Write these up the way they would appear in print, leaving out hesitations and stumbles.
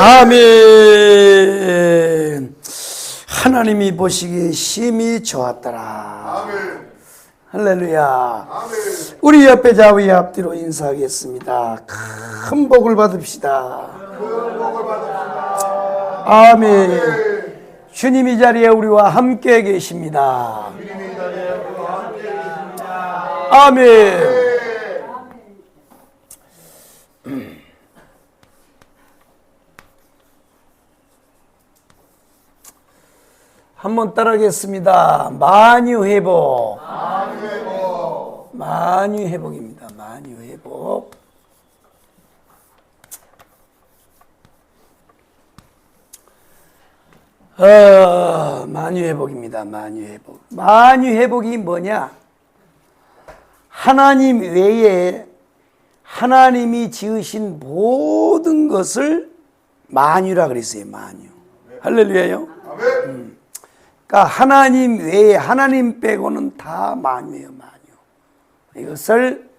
아멘. 하나님이 보시기에 심히 좋았더라. 아멘. 할렐루야. 아멘. 우리 옆에 좌우의 앞뒤로 인사하겠습니다. 큰 복을 받읍시다. 아멘. 주님 이 자리에 우리와 함께 계십니다. 아멘. 한번 따라하겠습니다. 만유회복. 만유회복입니다. 만유회복. 만유회복입니다. 만유회복. 만유회복이 뭐냐? 하나님 외에 하나님이 지으신 모든 것을 만유라 그랬어요. 만유. 할렐루야요. 그러니까 하나님 외에 하나님 빼고는 다 만유예요. 만유. 이것을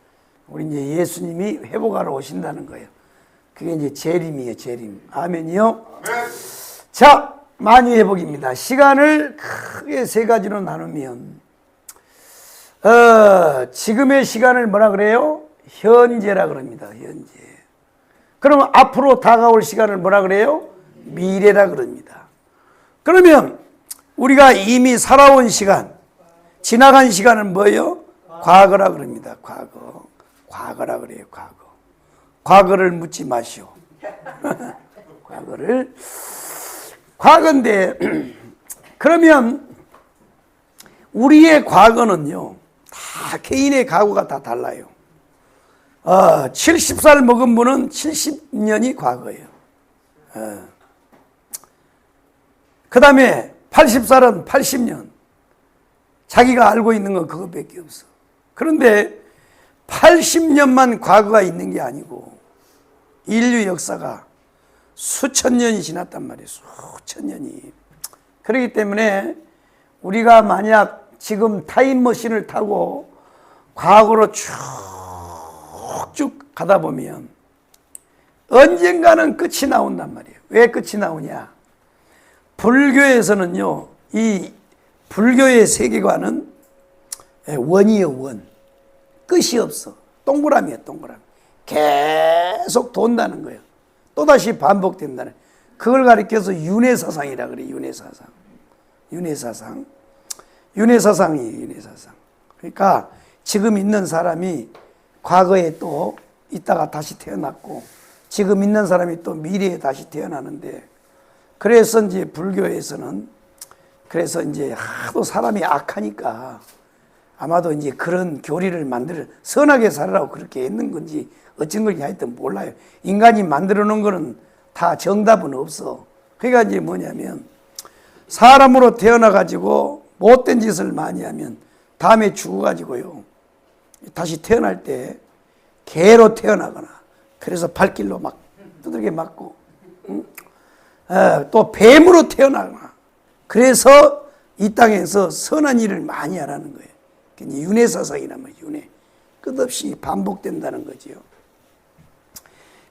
우리 이제 예수님이 회복하러 오신다는 거예요. 그게 이제 재림이에요. 재림. 아멘이요. 아멘. 자, 만유 회복입니다. 시간을 크게 세 가지로 나누면 지금의 시간을 뭐라 그래요? 현재라 그럽니다. 현재. 그러면 앞으로 다가올 시간을 뭐라 그래요? 미래라 그럽니다. 그러면 우리가 이미 살아온 시간, 지나간 시간은 뭐예요? 과거라 그럽니다. 과거. 과거라 그래요. 과거. 과거를 묻지 마시오. 과거를. 과거인데 그러면 우리의 과거는요, 다 개인의 과거가 다 달라요. 70살 먹은 분은 70년이 과거예요. 그 다음에 80살은 80년. 자기가 알고 있는 건 그것밖에 없어. 그런데 80년만 과거가 있는 게 아니고 인류 역사가 수천 년이 지났단 말이에요. 수천 년이. 그렇기 때문에 우리가 만약 지금 타임머신을 타고 과거로 쭉쭉 가다 보면 언젠가는 끝이 나온단 말이에요. 왜 끝이 나오냐? 불교에서는요, 이 불교의 세계관은 원이에요. 원. 끝이 없어. 동그라미예요. 동그라미. 계속 돈다는 거예요. 또다시 반복된다는. 그걸 가리켜서 윤회사상이라 그래. 윤회사상. 윤회사상. 윤회사상이에요. 윤회사상. 그러니까 지금 있는 사람이 과거에 또 있다가 다시 태어났고, 지금 있는 사람이 또 미래에 다시 태어나는데, 그래서 이제 불교에서는, 그래서 이제 하도 사람이 악하니까 아마도 이제 그런 교리를 만들어 선하게 살으라고 그렇게 했는 건지 어쩐 건지 하여튼 몰라요. 인간이 만들어 놓은 거는 다 정답은 없어. 그러니까 이제 뭐냐면 사람으로 태어나 가지고 못된 짓을 많이 하면 다음에 죽어 가지고요, 다시 태어날 때 개로 태어나거나, 그래서 발길로 막 두들겨 맞고, 또 뱀으로 태어나거나, 그래서 이 땅에서 선한 일을 많이 하라는 거예요. 윤회사상이란 말이에요. 윤회. 끝없이 반복된다는 거지요.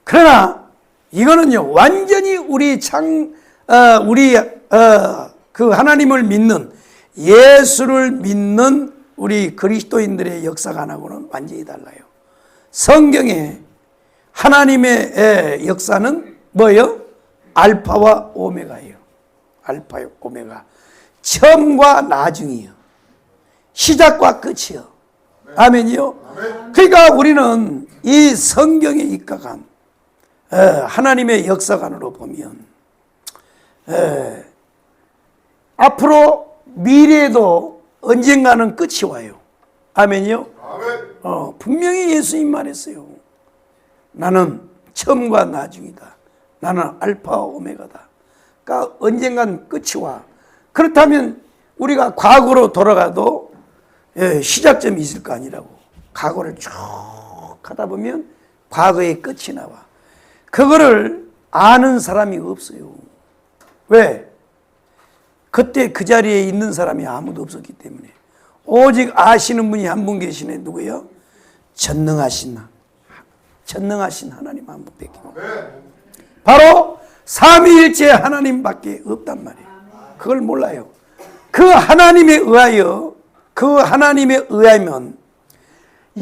그러나 이거는요, 완전히 그 하나님을 믿는, 예수를 믿는 우리 그리스도인들의 역사관하고는 완전히 달라요. 성경에 하나님의 역사는 뭐예요? 알파와 오메가예요. 알파요, 오메가. 처음과 나중이요. 시작과 끝이요. 아멘이요. 그러니까 우리는 이 성경에 입각한 하나님의 역사관으로 보면 앞으로 미래에도 언젠가는 끝이 와요. 아멘이요. 분명히 예수님 말했어요. 나는 처음과 나중이다. 나는 알파와 오메가다. 그러니까 언젠간 끝이 와. 그렇다면 우리가 과거로 돌아가도 시작점이 있을 거 아니라고. 과거를 쭉 하다 보면 과거의 끝이 나와. 그거를 아는 사람이 없어요. 왜? 그때 그 자리에 있는 사람이 아무도 없었기 때문에. 오직 아시는 분이 한 분 계시네. 누구요? 전능하신 하나님 한 분밖에 없어요. 바로 삼위일체 하나님밖에 없단 말이에요. 그걸 몰라요. 그 하나님에 의하면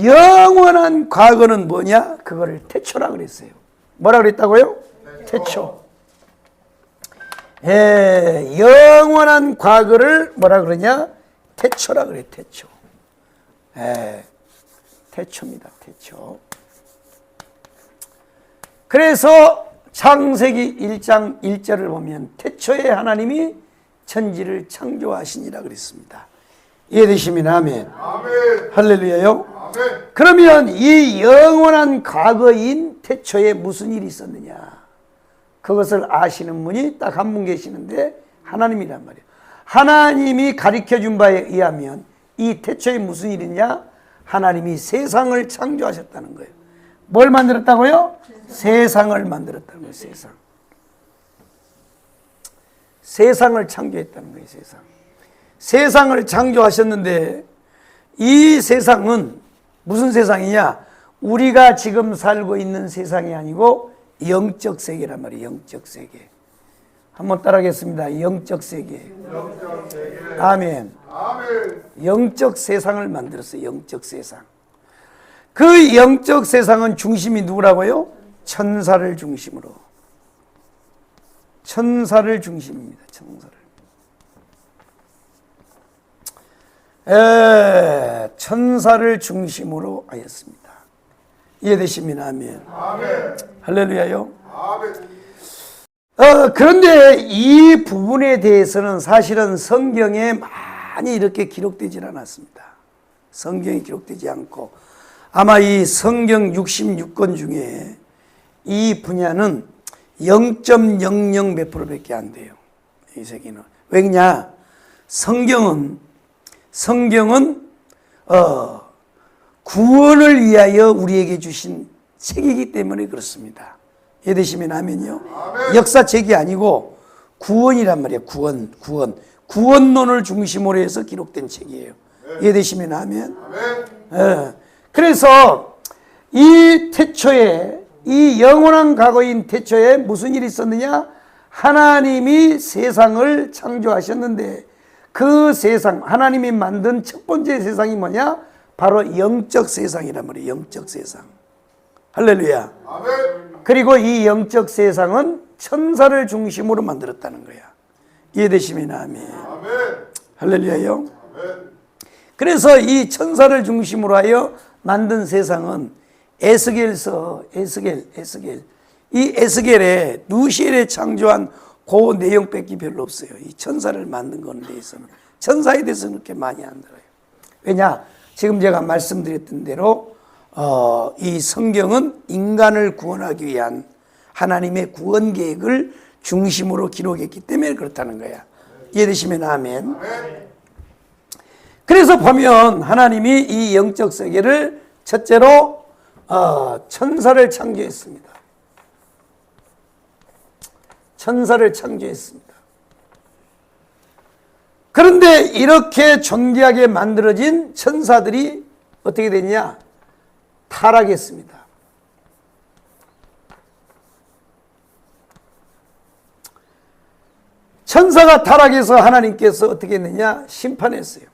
영원한 과거는 뭐냐? 그거를 태초라 그랬어요. 뭐라 그랬다고요? 태초. 영원한 과거를 뭐라 그러냐? 태초라 그래. 태초. 태초입니다. 태초. 그래서 창세기 1장 1절을 보면 태초에 하나님이 천지를 창조하시니라 그랬습니다. 이해되시면 아멘. 아멘. 할렐루야요. 아멘. 그러면 이 영원한 과거인 태초에 무슨 일이 있었느냐? 그것을 아시는 분이 딱 한 분 계시는데 하나님이란 말이에요. 하나님이 가르쳐준 바에 의하면 이 태초에 무슨 일이냐? 하나님이 세상을 창조하셨다는 거예요. 뭘 만들었다고요? 세상을 만들었다는 거예요. 세상을 창조했다는 거예요. 세상을 창조하셨는데 이 세상은 무슨 세상이냐? 우리가 지금 살고 있는 세상이 아니고 영적 세계란 말이에요. 영적 세계. 한번 따라하겠습니다. 영적 세계. 아멘. 아멘. 영적 세상을 만들었어요. 영적 세상. 그 영적 세상은 중심이 누구라고요? 천사를 중심으로. 천사를 중심입니다. 천사를 중심으로 하였습니다. 이해되시면 아멘. 아멘. 할렐루야요. 아멘. 그런데 이 부분에 대해서는 사실은 성경에 많이 이렇게 기록되질 않았습니다. 성경에 기록되지 않고 아마 이 성경 66권 중에 이 분야는 0.00 몇 프로밖에 안 돼요. 이 세계는. 왜냐? 성경은 구원을 위하여 우리에게 주신 책이기 때문에 그렇습니다. 이해되시면 아멘이요. 아멘. 역사책이 아니고 구원이란 말이에요. 구원론을 중심으로 해서 기록된 책이에요. 이해되시면 아멘. 아멘. 그래서 이 태초에 이 영원한 과거인 태초에 무슨 일이 있었느냐? 하나님이 세상을 창조하셨는데 그 세상, 하나님이 만든 첫 번째 세상이 뭐냐? 바로 영적 세상이란 말이에요. 영적 세상. 할렐루야. 아멘. 그리고 이 영적 세상은 천사를 중심으로 만들었다는 거야. 이해되시면 아멘. 아멘. 할렐루야요. 아멘. 그래서 이 천사를 중심으로 하여 만든 세상은 에스겔서, 이 에스겔에 누시엘에 창조한 그 내용밖에 별로 없어요. 이 천사를 만든 거에 대해서는. 천사에 대해서는 그렇게 많이 안 들어요. 왜냐? 지금 제가 말씀드렸던 대로 이 성경은 인간을 구원하기 위한 하나님의 구원 계획을 중심으로 기록했기 때문에 그렇다는 거야. 이해되시면 아멘. 그래서 보면 하나님이 이 영적 세계를 첫째로 천사를 창조했습니다. 천사를 창조했습니다. 그런데 이렇게 존귀하게 만들어진 천사들이 어떻게 됐냐? 타락했습니다. 천사가 타락해서 하나님께서 어떻게 했느냐? 심판했어요.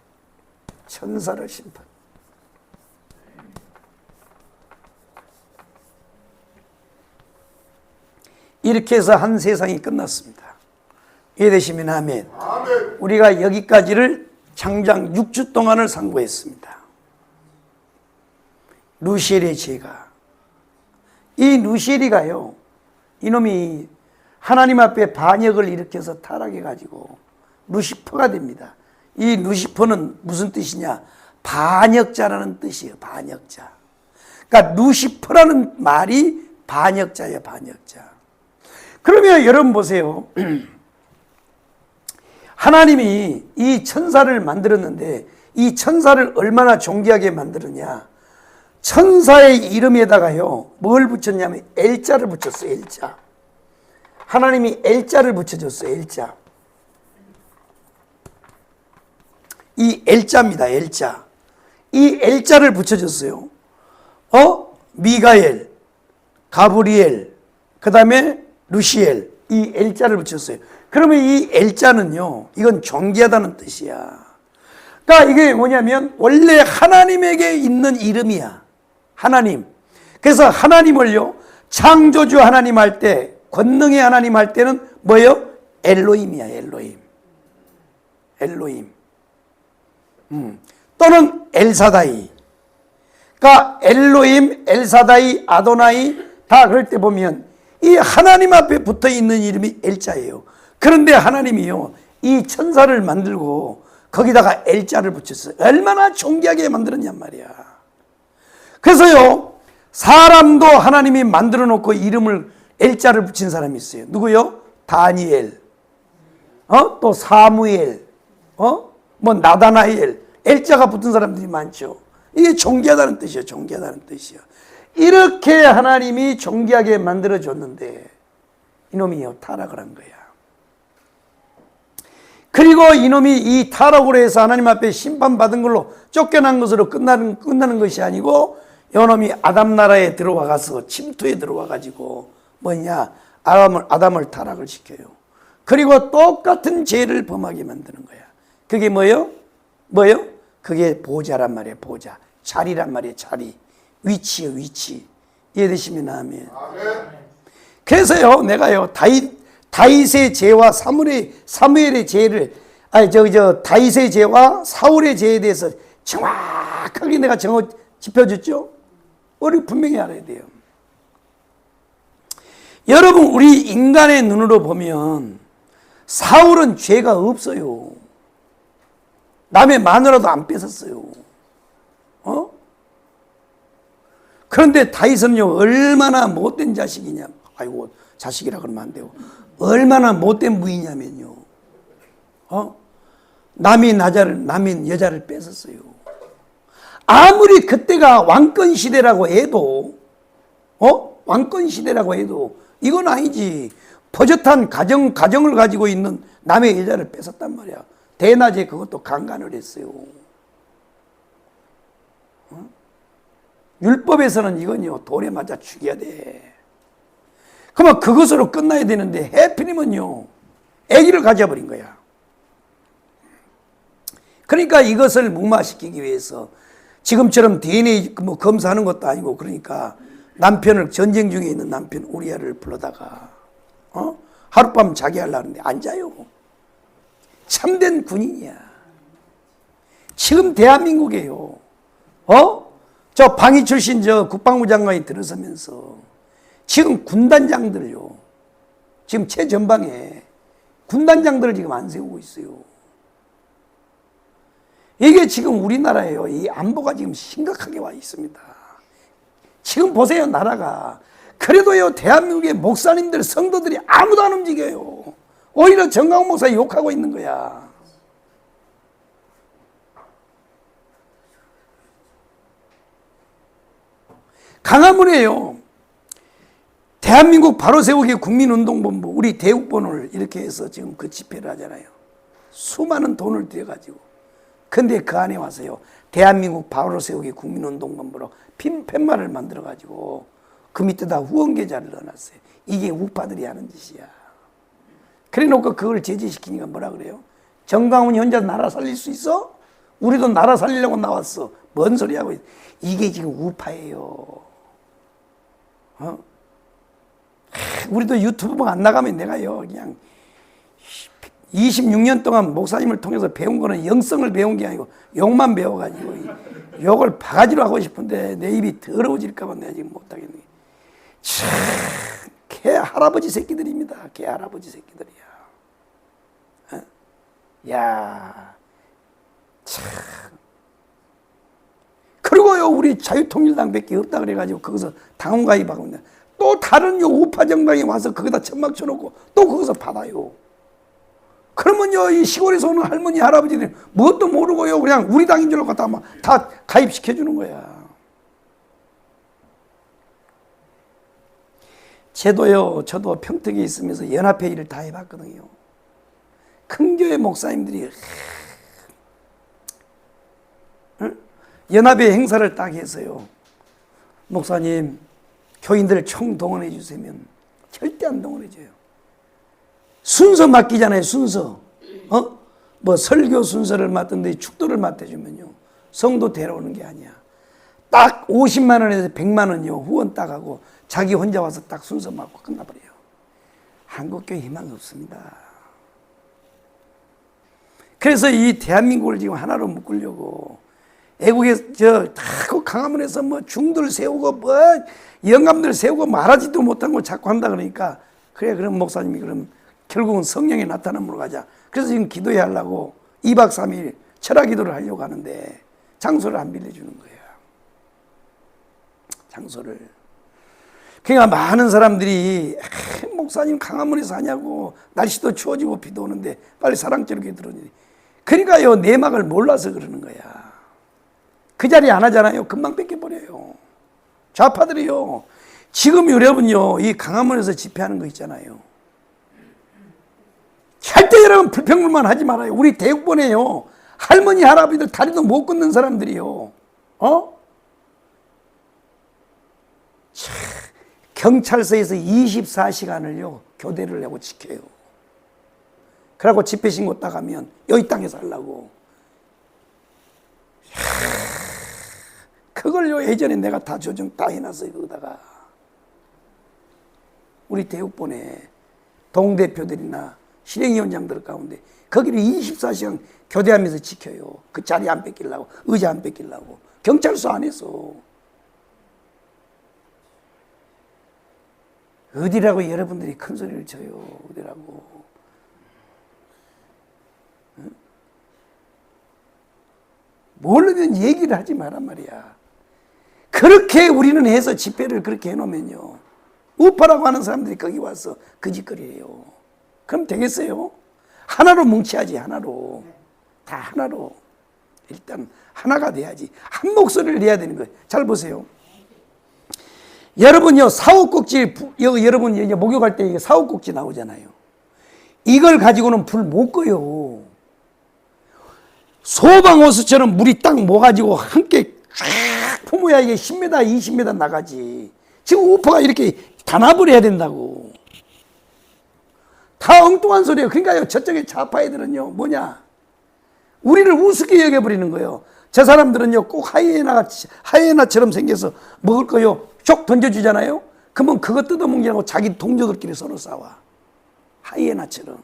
천사를 심판. 이렇게 해서 한 세상이 끝났습니다. 이해되시면 아멘. 아멘. 우리가 여기까지를 장장 6주 동안을 상고했습니다. 루시엘의 죄가. 이 루시엘이가요, 이놈이 하나님 앞에 반역을 일으켜서 타락해가지고 루시퍼가 됩니다. 이 루시퍼는 무슨 뜻이냐? 반역자라는 뜻이에요. 반역자. 그러니까 루시퍼라는 말이 반역자예요. 반역자. 그러면 여러분 보세요. 하나님이 이 천사를 만들었는데 이 천사를 얼마나 존귀하게 만들었냐? 천사의 이름에다가요, 뭘 붙였냐면 L자를 붙였어요. L자. 하나님이 L자를 붙여줬어요. L자. 이 L자입니다. L자. 이 L자를 붙여줬어요. 미가엘, 가브리엘, 그 다음에 루시엘, 이 L자를 붙였어요. 그러면 이 L자는요, 이건 존귀하다는 뜻이야. 그러니까 이게 뭐냐면 원래 하나님에게 있는 이름이야. 하나님. 그래서 하나님을요, 창조주 하나님 할 때, 권능의 하나님 할 때는 뭐예요? 엘로힘이야, 엘로힘. 엘로힘. 또는 엘사다이. 그러니까 엘로힘, 엘사다이, 아도나이 다 그럴 때 보면 이 하나님 앞에 붙어 있는 이름이 L자예요. 그런데 하나님이요, 이 천사를 만들고 거기다가 L자를 붙였어요. 얼마나 존귀하게 만들었냔 말이야. 그래서요, 사람도 하나님이 만들어 놓고 이름을 L자를 붙인 사람이 있어요. 누구요? 다니엘, 또 사무엘, 뭐 나다나엘, L자가 붙은 사람들이 많죠. 이게 존귀하다는 뜻이에요. 존귀하다는 뜻이에요. 이렇게 하나님이 존귀하게 만들어 줬는데 이놈이요, 타락을 한 거야. 그리고 이놈이 이 타락으로 해서 하나님 앞에 심판받은 걸로 쫓겨난 것으로 끝나는 것이 아니고, 이놈이 아담 나라에 들어와가서 침투에 들어와가지고 뭐냐, 아담을 타락을 시켜요. 그리고 똑같은 죄를 범하게 만드는 거야. 그게 뭐요? 그게 보좌란 말이에요. 보좌. 자리란 말이에요. 자리. 위치요, 위치. 이해되시면 아멘. 그래서요, 내가요, 다윗의 죄와 사무엘의 죄를, 다윗의 죄와 사울의 죄에 대해서 정확하게 내가 짚어줬죠? 우리 분명히 알아야 돼요. 여러분, 우리 인간의 눈으로 보면 사울은 죄가 없어요. 남의 마누라도 안 뺏었어요. 그런데 다윗은요, 얼마나 못된 자식이냐. 아이고, 자식이라 그러면 안 되고. 얼마나 못된 부이냐면요. 남의 여자를 뺏었어요. 아무리 그때가 왕권 시대라고 해도, 왕권 시대라고 해도, 이건 아니지. 버젓한 가정을 가지고 있는 남의 여자를 뺏었단 말이야. 대낮에 그것도 강간을 했어요. 율법에서는 이건요, 돌에 맞아 죽여야 돼. 그러면 그것으로 끝나야 되는데, 해피님은요, 아기를 가져버린 거야. 그러니까 이것을 무마시키기 위해서 지금처럼 DNA 검사하는 것도 아니고, 그러니까 남편을, 전쟁 중에 있는 남편 우리아를 불러다가 하룻밤 자게 하려고 하는데 안 자요. 참된 군인이야. 지금 대한민국이에요. 저 방위 출신 저 국방부 장관이 들어서면서 지금 군단장들요, 지금 최전방에 군단장들을 지금 안 세우고 있어요. 이게 지금 우리나라에요, 이 안보가 지금 심각하게 와 있습니다. 지금 보세요, 나라가. 그래도요, 대한민국의 목사님들, 성도들이 아무도 안 움직여요. 오히려 정강 목사 욕하고 있는 거야. 강화문에요, 대한민국 바로 세우기 국민운동본부, 우리 대국본을 이렇게 해서 지금 그 집회를 하잖아요. 수많은 돈을 들여가지고. 근데 그 안에 와서요, 대한민국 바로 세우기 국민운동본부로 팻말을 만들어가지고 그 밑에다 후원계좌를 넣어놨어요. 이게 우파들이 하는 짓이야. 그래 놓고 그걸 제재시키니까 뭐라 그래요? 정강훈이 혼자 나라 살릴 수 있어? 우리도 나라 살리려고 나왔어. 뭔 소리 하고 있어. 이게 지금 우파예요. 우리도 유튜브 안 나가면 내가요, 그냥 26년 동안 목사님을 통해서 배운 거는 영성을 배운 게 아니고 욕만 배워가지고 욕을 바가지로 하고 싶은데 내 입이 더러워질까봐 내가 지금 못하겠네. 참, 개 할아버지 새끼들입니다. 개 할아버지 새끼들이야. 야, 참. 그리고요, 우리 자유통일당밖에 없다 그래가지고 거기서 당원 가입하고 있는데 또 다른 우파 정당이 와서 거기다 천막 쳐놓고 또 거기서 받아요. 그러면요, 이 시골에서 오는 할머니, 할아버지들 뭣도 모르고요, 그냥 우리 당인 줄 알고 다 가입시켜주는 거야. 저도 평택에 있으면서 연합회의를 다 해봤거든요. 큰 교회 목사님들이 연합회 행사를 딱 해서요, 목사님, 교인들을 총동원해 주시면 절대 안 동원해 줘요. 순서 맡기잖아요, 순서. 뭐 설교 순서를 맡던데 축도를 맡아주면요. 성도 데려오는 게 아니야. 딱 50만 원에서 100만 원이요. 후원 딱 하고 자기 혼자 와서 딱 순서 맡고 끝나버려요. 한국교회 희망이 없습니다. 그래서 이 대한민국을 지금 하나로 묶으려고 애국에 다 강화문에서 뭐 중들 세우고 뭐 영감들 세우고 말하지도 못한 걸 자꾸 한다 그러니까 그래 그럼 목사님이 그럼 결국은 성령의 나타남으로 가자. 그래서 지금 기도해야 하려고 2박 3일 철학 기도를 하려고 하는데 장소를 안 빌려주는 거예요. 장소를. 그러니까 많은 사람들이 목사님 강화문에서 하냐고 날씨도 추워지고 비도 오는데 빨리 사랑제로게 들어오니 그러니까요 내막을 몰라서 그러는 거야. 그 자리에 안 하잖아요. 금방 뺏겨버려요. 좌파들이요. 지금 여러분요 이 강화문에서 집회하는 거 있잖아요. 절대 여러분 불평불만 하지 말아요. 우리 대국본에요 할머니 할아버지들 다리도 못 걷는 사람들이요. 경찰서에서 24시간을요 교대를 하고 지켜요. 그러고 집회 신고 딱 하면 여기 땅에서 하려고. 그걸요 예전에 내가 다 조정 다 해놨어요. 거기다가 우리 대국본에 동대표들이나 실행위원장들 가운데 거기를 24시간 교대하면서 지켜요. 그 자리 안 뺏기려고 의자 안 뺏기려고 경찰서 안에서. 어디라고 여러분들이 큰 소리를 쳐요. 어디라고. 모르면 얘기를 하지 말란 말이야. 그렇게 우리는 해서 집회를 그렇게 해놓으면요 우파라고 하는 사람들이 거기 와서 그 짓거리예요. 그럼 되겠어요? 하나로 뭉쳐야지. 하나로. 다 하나로. 일단 하나가 돼야지. 한 목소리를 내야 되는 거예요. 잘 보세요. 여러분요 사후꼭지 여러분 목욕할 때 사후꼭지 나오잖아요. 이걸 가지고는 불 못 꺼요. 소방호수처럼 물이 딱 모가지고 함께 쫙 품어야 이게 10m 20m 나가지. 지금 우파가 이렇게 단합을 해야 된다고. 다 엉뚱한 소리예요. 그러니까요 저쪽에 좌파 애들은요 뭐냐 우리를 우습게 여겨버리는 거예요. 저 사람들은요 꼭 하이에나처럼 생겨서 먹을 거요 쭉 던져주잖아요. 그러면 그거 뜯어먹냐고 자기 동료들끼리 서로 싸워. 하이에나처럼.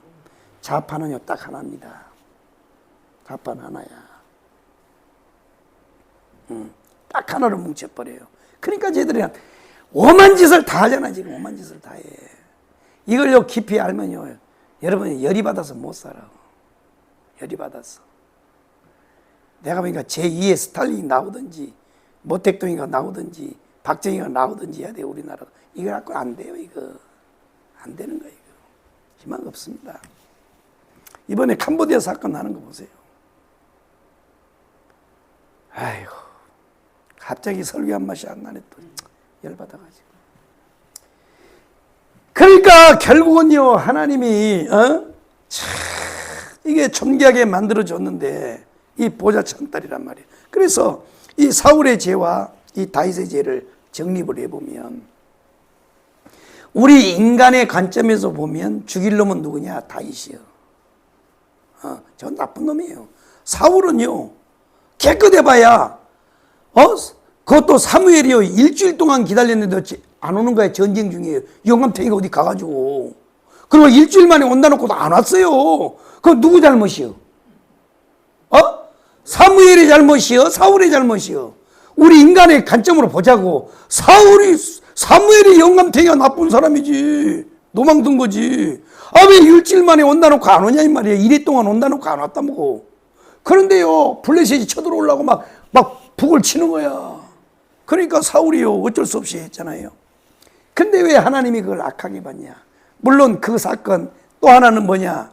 좌파는요 딱 하나입니다. 좌파는 하나야. 딱 하나로 뭉쳐버려요. 그러니까 쟤들이 오만 짓을 다 하잖아. 지금 오만 짓을 다 해. 이걸요 깊이 알면요 여러분이 열이 받아서 못 살아. 열이 받아서. 내가 보니까 제2의 스탈린이 나오든지 모택동이가 나오든지 박정희가 나오든지 해야 돼요. 우리나라가. 이거 갖고 안 돼요. 이거 안 되는 거예요. 이거. 희망 없습니다. 이번에 캄보디아 사건 나는 거 보세요. 아이고 갑자기 설교한 맛이 안 나네. 또 열받아가지고. 그러니까 결국은요 하나님이 이게 존귀하게 만들어줬는데 이 보좌 천딸이란 말이에요. 그래서 이 사울의 죄와 이 다윗의 죄를 정립을 해보면 우리 인간의 관점에서 보면 죽일 놈은 누구냐? 다윗이요. 저 나쁜 놈이에요. 사울은요 깨끗해봐야 그것도 사무엘이요 일주일 동안 기다렸는데 안 오는 거야. 전쟁 중이에요. 영감탱이가 어디 가가지고. 그리고 일주일 만에 온다 놓고도 안 왔어요. 그거 누구 잘못이요? 사무엘의 잘못이요? 사울의 잘못이요? 우리 인간의 관점으로 보자고. 사무엘이 영감탱이가 나쁜 사람이지. 도망 든 거지. 왜 일주일 만에 온다 놓고 안 오냐 이 말이에요. 이래 동안 온다 놓고 안 왔다 먹고. 그런데요 블레셋이 쳐들어오려고 막 북을 치는 거야. 그러니까 사울이요 어쩔 수 없이 했잖아요. 근데 왜 하나님이 그걸 악하게 봤냐? 물론 그 사건 또 하나는 뭐냐?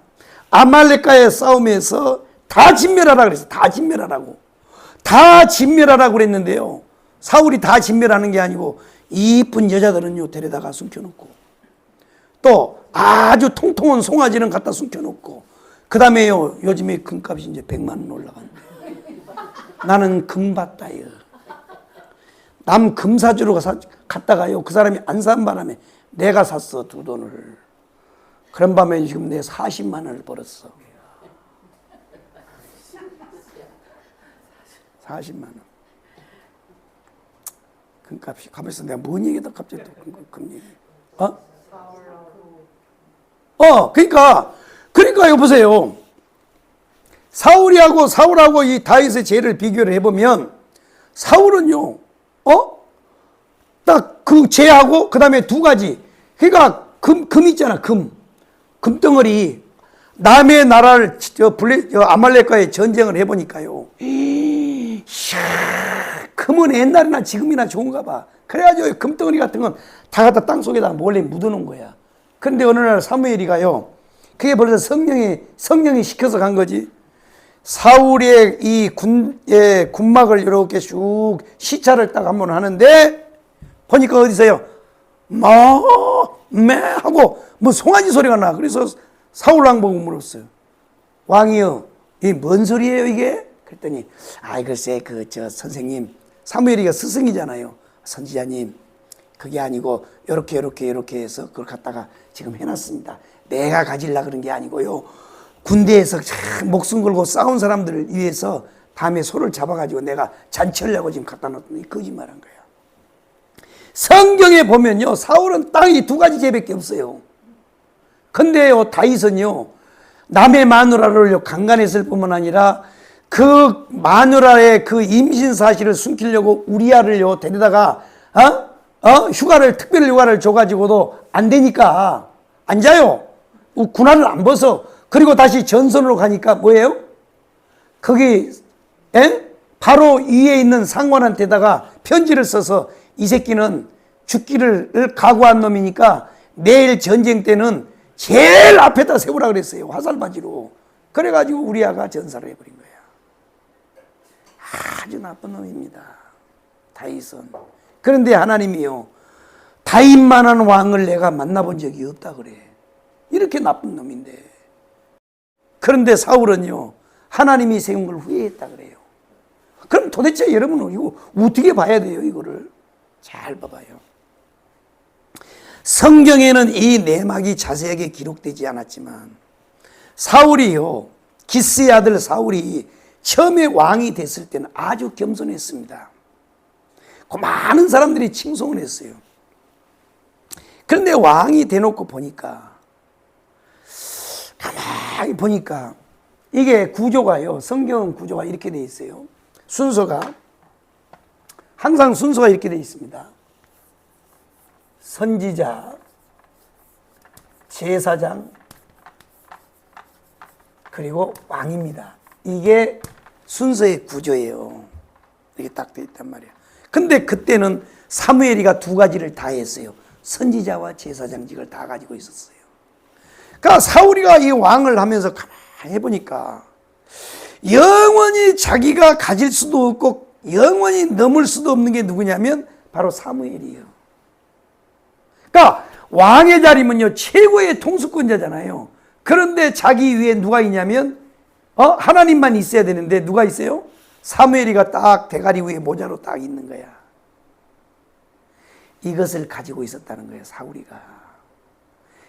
아말렉과의 싸움에서 다 진멸하라 그랬어. 다 진멸하라고. 다 진멸하라고 그랬는데요. 사울이 다 진멸하는 게 아니고 이쁜 여자들은요 데려다가 숨겨놓고 또 아주 통통한 송아지는 갖다 숨겨놓고 그 다음에요 요즘에 금값이 이제 100만 원 올라간대. 나는 금 받다요. 남 금 사주러 갔다가요 그 사람이 안 산 바람에 내가 샀어 두 돈을. 그런 밤에 지금 내 40만 원을 벌었어. 40만 원. 금값이 가만있어. 내가 뭔 얘기다 갑자기 또 금 얘기. 그러니까 이거 보세요. 사울하고 이 다윗의 죄를 비교를 해보면 사울은요, 딱 그 죄하고 그 다음에 두 가지. 그러니까 금 있잖아, 금덩어리. 남의 나라를 아말렉과의 전쟁을 해보니까요. 금은 옛날이나 지금이나 좋은가 봐. 그래가지고 금덩어리 같은 건 다 갖다 땅속에다 몰래 묻어놓은 거야. 그런데 어느 날 사무엘이가요. 그게 벌써 성령이 시켜서 간 거지. 사울의 이 군막을 이렇게 쭉 시차를 딱 한번 하는데 보니까 어디서요? 매 하고 뭐 송아지 소리가 나. 그래서 사울 왕 보고 물었어요. 왕이요, 이게 뭔 소리예요 이게? 그랬더니 글쎄 선생님, 사무엘이가 스승이잖아요. 선지자님, 그게 아니고 요렇게 해서 그걸 갖다가 지금 해놨습니다. 내가 가지려고 그런 게 아니고요. 군대에서 목숨 걸고 싸운 사람들을 위해서 다음에 소를 잡아가지고 내가 잔치하려고 지금 갖다 놨더니 거짓말한 거야. 성경에 보면요, 사울은 딱 이 두 가지 죄밖에 없어요. 근데요, 다윗은요, 남의 마누라를 강간했을 뿐만 아니라 그 마누라의 그 임신 사실을 숨기려고 우리아를요 데려다가 특별 휴가를 줘가지고도 안 되니까 안 자요. 군화를 안 벗어. 그리고 다시 전선으로 가니까 뭐예요? 거기 바로 위에 있는 상관한테다가 편지를 써서 이 새끼는 죽기를 각오한 놈이니까 내일 전쟁 때는 제일 앞에다 세우라 그랬어요. 화살바지로. 그래가지고 우리아가 전사를 해버린 거야. 아주 나쁜 놈입니다, 다윗은. 그런데 하나님이요, 다윗만한 왕을 내가 만나본 적이 없다 그래. 이렇게 나쁜 놈인데. 그런데 사울은요, 하나님이 세운 걸 후회했다 그래요. 그럼 도대체 여러분은 이거 어떻게 봐야 돼요? 이거를 잘 봐봐요. 성경에는 이 내막이 자세하게 기록되지 않았지만 사울이요, 기스의 아들 사울이 처음에 왕이 됐을 때는 아주 겸손했습니다. 그 많은 사람들이 칭송을 했어요. 그런데 왕이 돼놓고 보니까, 가만히 보니까 이게 구조가요, 성경 구조가 이렇게 돼 있어요. 항상 순서가 이렇게 돼 있습니다. 선지자, 제사장, 그리고 왕입니다. 이게 순서의 구조예요. 이렇게 딱 돼 있단 말이에요. 근데 그때는 사무엘이가 두 가지를 다 했어요. 선지자와 제사장직을 다 가지고 있었어요. 그러니까 사울이가 이 왕을 하면서 가만히 해보니까 영원히 자기가 가질 수도 없고 영원히 넘을 수도 없는 게 누구냐면 바로 사무엘이에요. 그러니까 왕의 자리면요, 최고의 통수권자잖아요. 그런데 자기 위에 누가 있냐면 하나님만 있어야 되는데 누가 있어요? 사무엘이가 딱 대가리 위에 모자로 딱 있는 거야. 이것을 가지고 있었다는 거예요, 사울이가.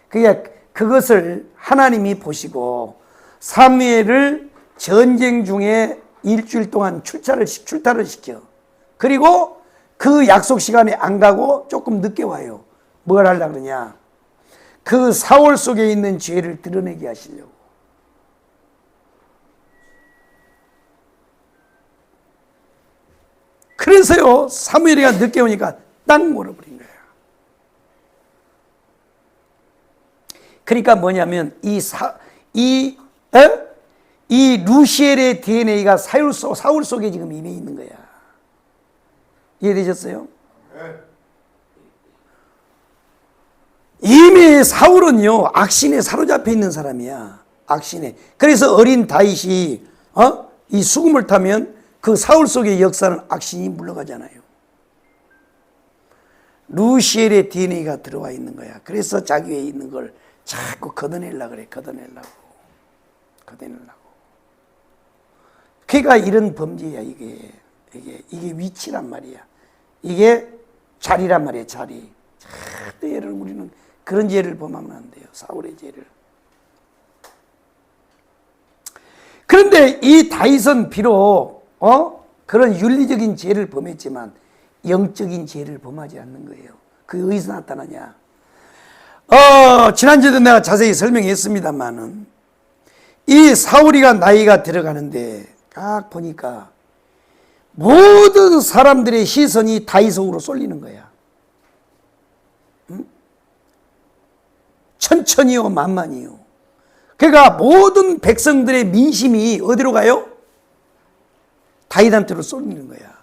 그러니까 그것을 하나님이 보시고 사무엘을 전쟁 중에 일주일 동안 출타를 시켜. 그리고 그 약속 시간에 안 가고 조금 늦게 와요. 뭘 하려고 그러냐? 그 사울 속에 있는 죄를 드러내게 하시려고. 그래서요, 사무엘이가 늦게 오니까 딱 몰아버린 거예요. 그러니까 뭐냐면 이 루시엘의 DNA가 사울 속에 지금 임해 있는 거야. 이해되셨어요? 네. 이미 사울은요, 악신에 사로잡혀 있는 사람이야. 악신에. 그래서 어린 다윗이 이 수금을 타면 그 사울 속의 역사는 악신이 물러가잖아요. 루시엘의 DNA가 들어와 있는 거야. 그래서 자기에 있는 걸 자꾸 걷어내려고 그래. 걷어내려고. 그러니까 이런 범죄야. 이게 위치란 말이야. 이게 자리란 말이야. 자리. 절대 우리는 그런 죄를 범하면 안 돼요. 사울의 죄를. 그런데 이 다윗은 비록 그런 윤리적인 죄를 범했지만 영적인 죄를 범하지 않는 거예요. 그게 어디서 나타나냐? 지난주에도 내가 자세히 설명했습니다만은 이 사울이가 나이가 들어가는데 딱 보니까 모든 사람들의 시선이 다윗으로 쏠리는 거야. 천천히요 만만히요. 그러니까 모든 백성들의 민심이 어디로 가요? 다윗한테로 쏠리는 거야.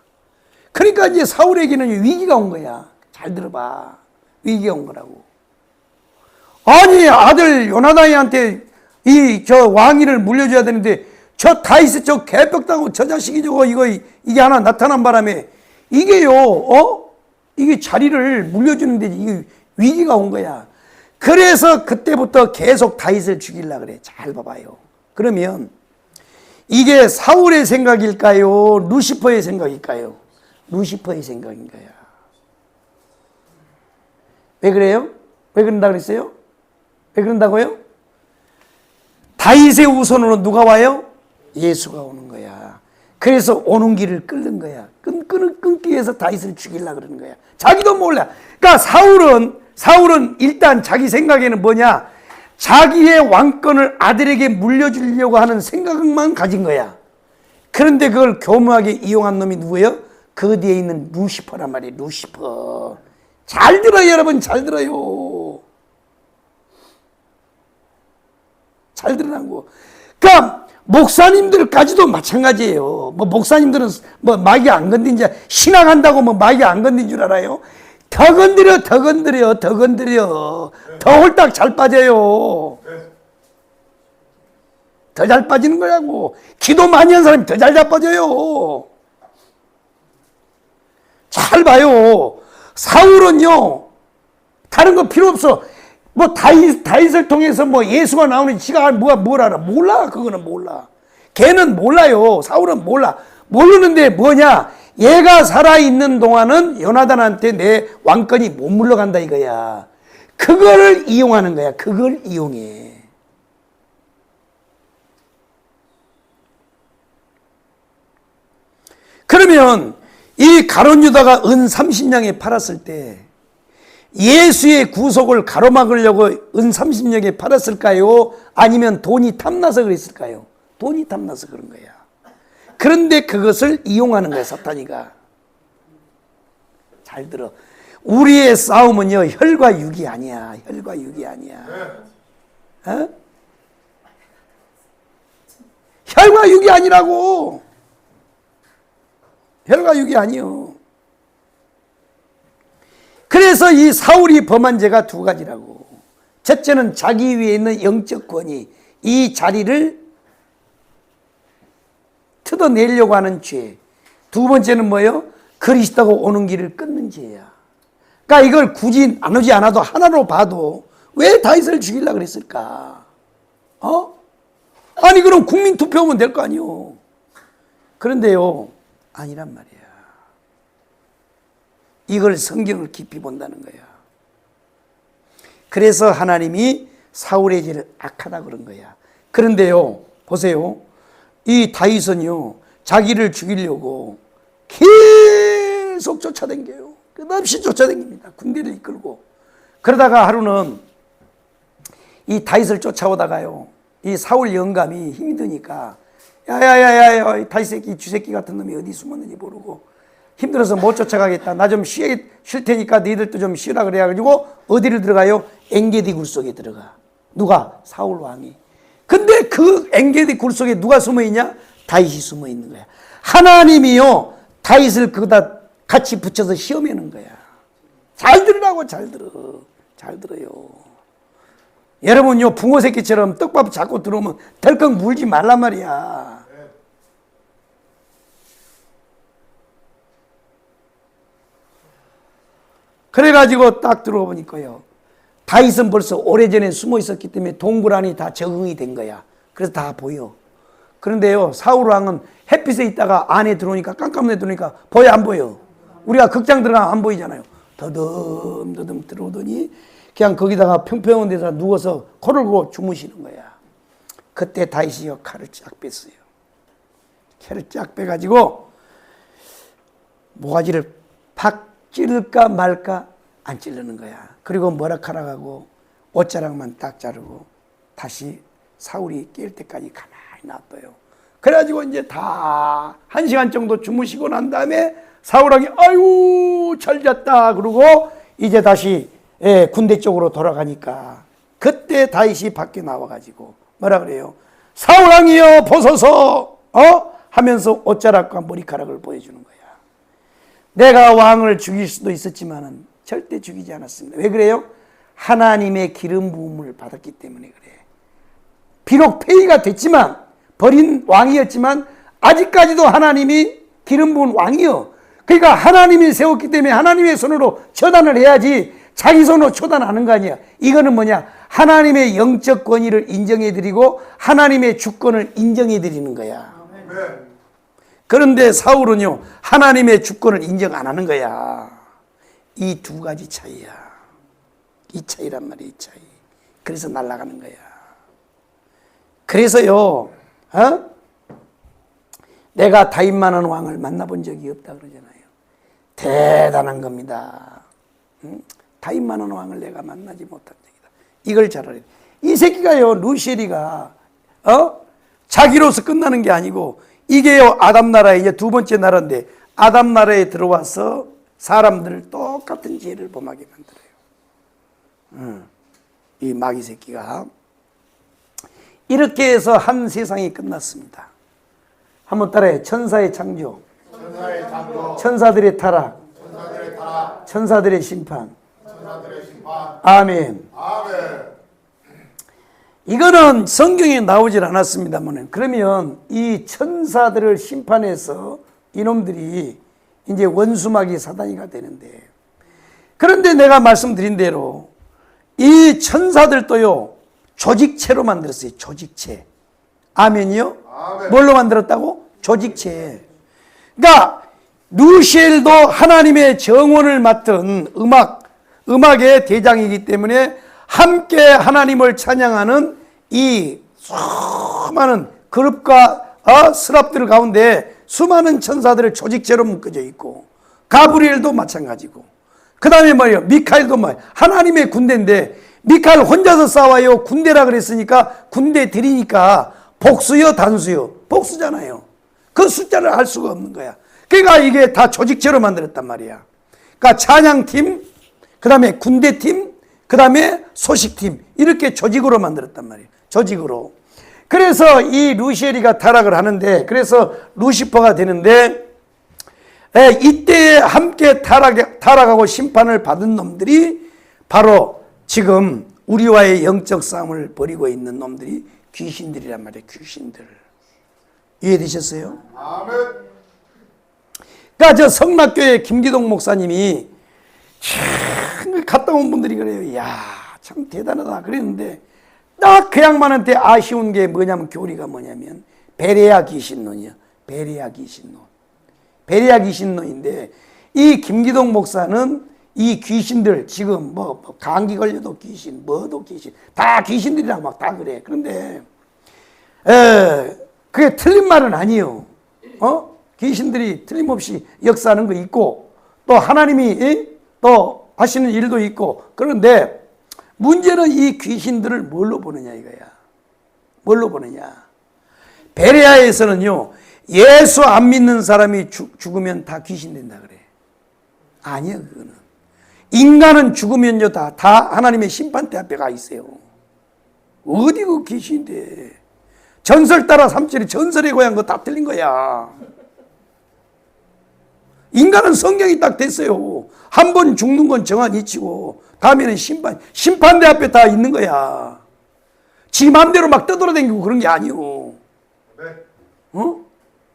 그러니까 이제 사울에게는 위기가 온 거야. 잘 들어봐. 위기가 온 거라고. 아니 아들 요나단한테 저 왕위를 물려줘야 되는데 저 다윗 저 개벽다고 저 자식이 저거 이게 하나 나타난 바람에 이게요 이게 자리를 물려주는데 이게 위기가 온 거야. 그래서 그때부터 계속 다윗을 죽이려고 그래. 잘 봐봐요. 그러면 이게 사울의 생각일까요? 루시퍼의 생각일까요? 루시퍼의 생각인 거야. 왜 그래요? 왜 그런다 그랬어요? 왜 그런다고요? 다윗의 우선으로 누가 와요? 예수가 오는 거야. 그래서 오는 길을 끊는 거야. 끊기 위해서 다윗을 죽이려고 그러는 거야. 자기도 몰라. 그러니까 사울은 일단 자기 생각에는 뭐냐? 자기의 왕권을 아들에게 물려주려고 하는 생각만 가진 거야. 그런데 그걸 교묘하게 이용한 놈이 누구예요? 그 뒤에 있는 루시퍼란 말이에요. 루시퍼. 잘 들어요, 여러분. 잘 들어요. 잘 들으라고. 그러니까 목사님들까지도 마찬가지예요. 뭐 목사님들은 뭐 마귀 안 건든지 신앙한다고 뭐 마귀 안 건든 줄 알아요? 더 건드려. 더 홀딱 잘 빠져요. 더 잘 빠지는 거라고. 기도 많이 한 사람이 더 잘 빠져요. 잘 봐요. 사울은요, 다른 거 필요 없어. 뭐 다윗을 통해서 뭐 예수가 나오는 지가 뭘 알아? 몰라. 그거는 몰라. 걔는 몰라요. 사울은 몰라. 모르는데 뭐냐? 얘가 살아있는 동안은 요나단한테 내 왕권이 못 물러간다 이거야. 그거를 이용하는 거야. 그걸 이용해. 그러면 이 가룟 유다가 은 30냥에 팔았을 때 예수의 구속을 가로막으려고 은 30냥에 팔았을까요? 아니면 돈이 탐나서 그랬을까요? 돈이 탐나서 그런 거야. 그런데 그것을 이용하는 거야, 사탄이가. 잘 들어. 우리의 싸움은요, 혈과 육이 아니야. 혈과 육이 아니야. 혈과 육이 아니라고. 혈과 육이 아니요. 그래서 이 사울이 범한 죄가 두 가지라고. 첫째는 자기 위에 있는 영적 권위, 이 자리를 뜯어내려고 하는 죄. 두 번째는 뭐예요? 그리스도가 오는 길을 끊는 죄야. 그러니까 이걸 굳이 나누지 않아도 하나로 봐도 왜 다윗을 죽이려고 그랬을까? 아니 그럼 국민 투표하면 될 거 아니요. 그런데요, 아니란 말이야. 이걸 성경을 깊이 본다는 거야. 그래서 하나님이 사울의 죄를 악하다 그런 거야. 그런데요, 보세요. 이 다윗은요, 자기를 죽이려고 계속 쫓아다녀요. 끝없이 쫓아다닙니다. 군대를 이끌고. 그러다가 하루는 이 다윗을 쫓아오다가요, 이 사울 영감이 힘이 드니까 야야야야, 다윗 새끼, 쥐새끼 같은 놈이 어디 숨었는지 모르고 힘들어서 못 쫓아가겠다. 나 좀 쉴 테니까 너희들도 좀 쉬라 그래가지고 어디를 들어가요? 엔게디 굴 속에 들어가. 누가? 사울 왕이. 근데 그 엔게디 굴 속에 누가 숨어 있냐? 다윗이 숨어 있는 거야. 하나님이요, 다윗을 거기다 같이 붙여서 시험하는 거야. 잘 들으라고. 잘 들어요. 여러분요, 붕어 새끼처럼 떡밥 잡고 들어오면 덜컥 물지 말란 말이야. 그래가지고 딱 들어보니까요, 다윗은 벌써 오래전에 숨어 있었기 때문에 동굴 안이 다 적응이 된 거야. 그래서 다 보여. 그런데요, 사울 왕은 햇빛에 있다가 안에 들어오니까, 깜깜해 들어오니까 보여 안 보여? 우리가 극장 들어가면 안 보이잖아요. 더듬더듬 들어오더니 그냥 거기다가 평평한 데서 누워서 코를 고고 주무시는 거야. 그때 다윗이 칼을 쫙 뺐어요. 칼을 쫙 빼가지고 모가지를 팍 찌를까 말까 안 찌르는 거야. 그리고 머리카락하고 옷자락만 딱 자르고 다시 사울이 깰 때까지 가만히 놔둬요. 그래가지고 이제 다 1시간 정도 주무시고 난 다음에 사울왕이 아이고 잘 잤다 그러고 이제 다시 군대 쪽으로 돌아가니까 그때 다윗이 밖에 나와가지고 뭐라 그래요? 사울왕이여 보소서 하면서 옷자락과 머리카락을 보여주는 거야. 내가 왕을 죽일 수도 있었지만은 절대 죽이지 않았습니다. 왜 그래요? 하나님의 기름 부음을 받았기 때문에 그래. 비록 폐위가 됐지만 버린 왕이었지만 아직까지도 하나님이 기름 부은 왕이요. 그러니까 하나님이 세웠기 때문에 하나님의 손으로 처단을 해야지 자기 손으로 처단 안 하는 거 아니야. 이거는 뭐냐? 하나님의 영적 권위를 인정해드리고 하나님의 주권을 인정해드리는 거야. 아멘. 그런데 사울은요, 하나님의 주권을 인정 안 하는 거야. 이 두 가지 차이야. 이 차이란 말이야, 이 차이. 그래서 날아가는 거야. 그래서요, 내가 다윗만한 왕을 만나본 적이 없다 그러잖아요. 대단한 겁니다. 다윗만한 왕을 내가 만나지 못한 적이다. 이걸 잘 알아야 돼. 이 새끼가요, 루시엘이가 자기로서 끝나는 게 아니고 이게요, 아담 나라에 이제 두 번째 나라인데 아담 나라에 들어와서 사람들을 똑같은 죄를 범하게 만들어요. 이 마귀 새끼가. 이렇게 해서 한 세상이 끝났습니다. 한번 따라해. 천사의 창조, 천사의 창조, 천사들의 타락, 천사들의 타락, 천사들의 심판. 천사들의 심판. 아멘. 아멘. 이거는 성경에 나오질 않았습니다만 그러면 이 천사들을 심판해서 이놈들이 이제 원수마귀 사단이가 되는데, 그런데 내가 말씀드린 대로 이 천사들도요 조직체로 만들었어요. 조직체. 아멘이요? 아멘. 뭘로 만들었다고? 조직체. 그러니까 루시엘도 하나님의 정원을 맡은 음악의 대장이기 때문에 함께 하나님을 찬양하는 이 수많은 그룹과 스랍들 가운데 수많은 천사들을 조직체로 묶어져 있고, 가브리엘도 마찬가지고, 그 다음에 뭐예요? 미카엘도 뭐예요? 하나님의 군대인데 미카엘 혼자서 싸워요. 군대라 그랬으니까 군대 들이니까 복수요 단수요? 복수잖아요. 그 숫자를 알 수가 없는 거야. 그러니까 이게 다 조직체로 만들었단 말이야. 그러니까 찬양팀, 그 다음에 군대팀, 그 다음에 소식팀, 이렇게 조직으로 만들었단 말이에요. 조직으로. 그래서 이 루시엘이가 타락을 하는데, 그래서 루시퍼가 되는데, 이때 함께 타락하고 심판을 받은 놈들이 바로 지금 우리와의 영적 싸움을 벌이고 있는 놈들이 귀신들이란 말이에요. 귀신들. 이해되셨어요? 아멘. 그러니까 저 성락교회 김기동 목사님이 참 갔다 온 분들이 그래요. 야, 참 대단하다 그랬는데 딱 그 양반한테 아쉬운 게 뭐냐면, 교리가 뭐냐면 베레아 귀신론이요. 베레아 귀신론. 베레아 귀신론인데 이 김기동 목사는 이 귀신들 지금 뭐 감기 걸려도 귀신, 뭐도 귀신, 다 귀신들이랑 막 다 그래. 그런데 그게 틀린 말은 아니에요. 귀신들이 틀림없이 역사하는 거 있고 또 하나님이 또 하시는 일도 있고, 그런데 문제는 이 귀신들을 뭘로 보느냐 이거야. 뭘로 보느냐. 베레아에서는요, 예수 안 믿는 사람이 죽으면 다 귀신 된다 그래. 아니야, 그거는. 인간은 죽으면요 다 하나님의 심판대 앞에 가 있어요. 어디 그 귀신인데. 전설 따라 삼칠이 전설의 고향 그거 다 틀린 거야. 인간은 성경이 딱 됐어요. 한 번 죽는 건 정한 이치고 다음에는 심판대 앞에 다 있는 거야. 지 맘대로 막 떠돌아다니고 그런 게 아니오.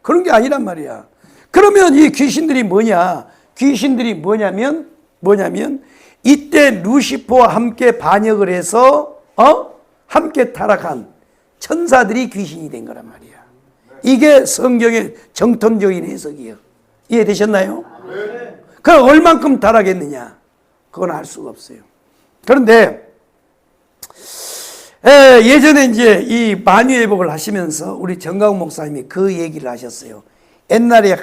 그런 게 아니란 말이야. 그러면 이 귀신들이 뭐냐? 귀신들이 뭐냐면 이때 루시퍼와 함께 반역을 해서 함께 타락한 천사들이 귀신이 된 거란 말이야. 이게 성경의 정통적인 해석이에요. 이해되셨나요? 그럼 얼만큼 타락했느냐? 그건 알 수가 없어요. 그런데 예전에 이제 이 만유회복을 하시면서 우리 정강훈 목사님이 그 얘기를 하셨어요. 옛날에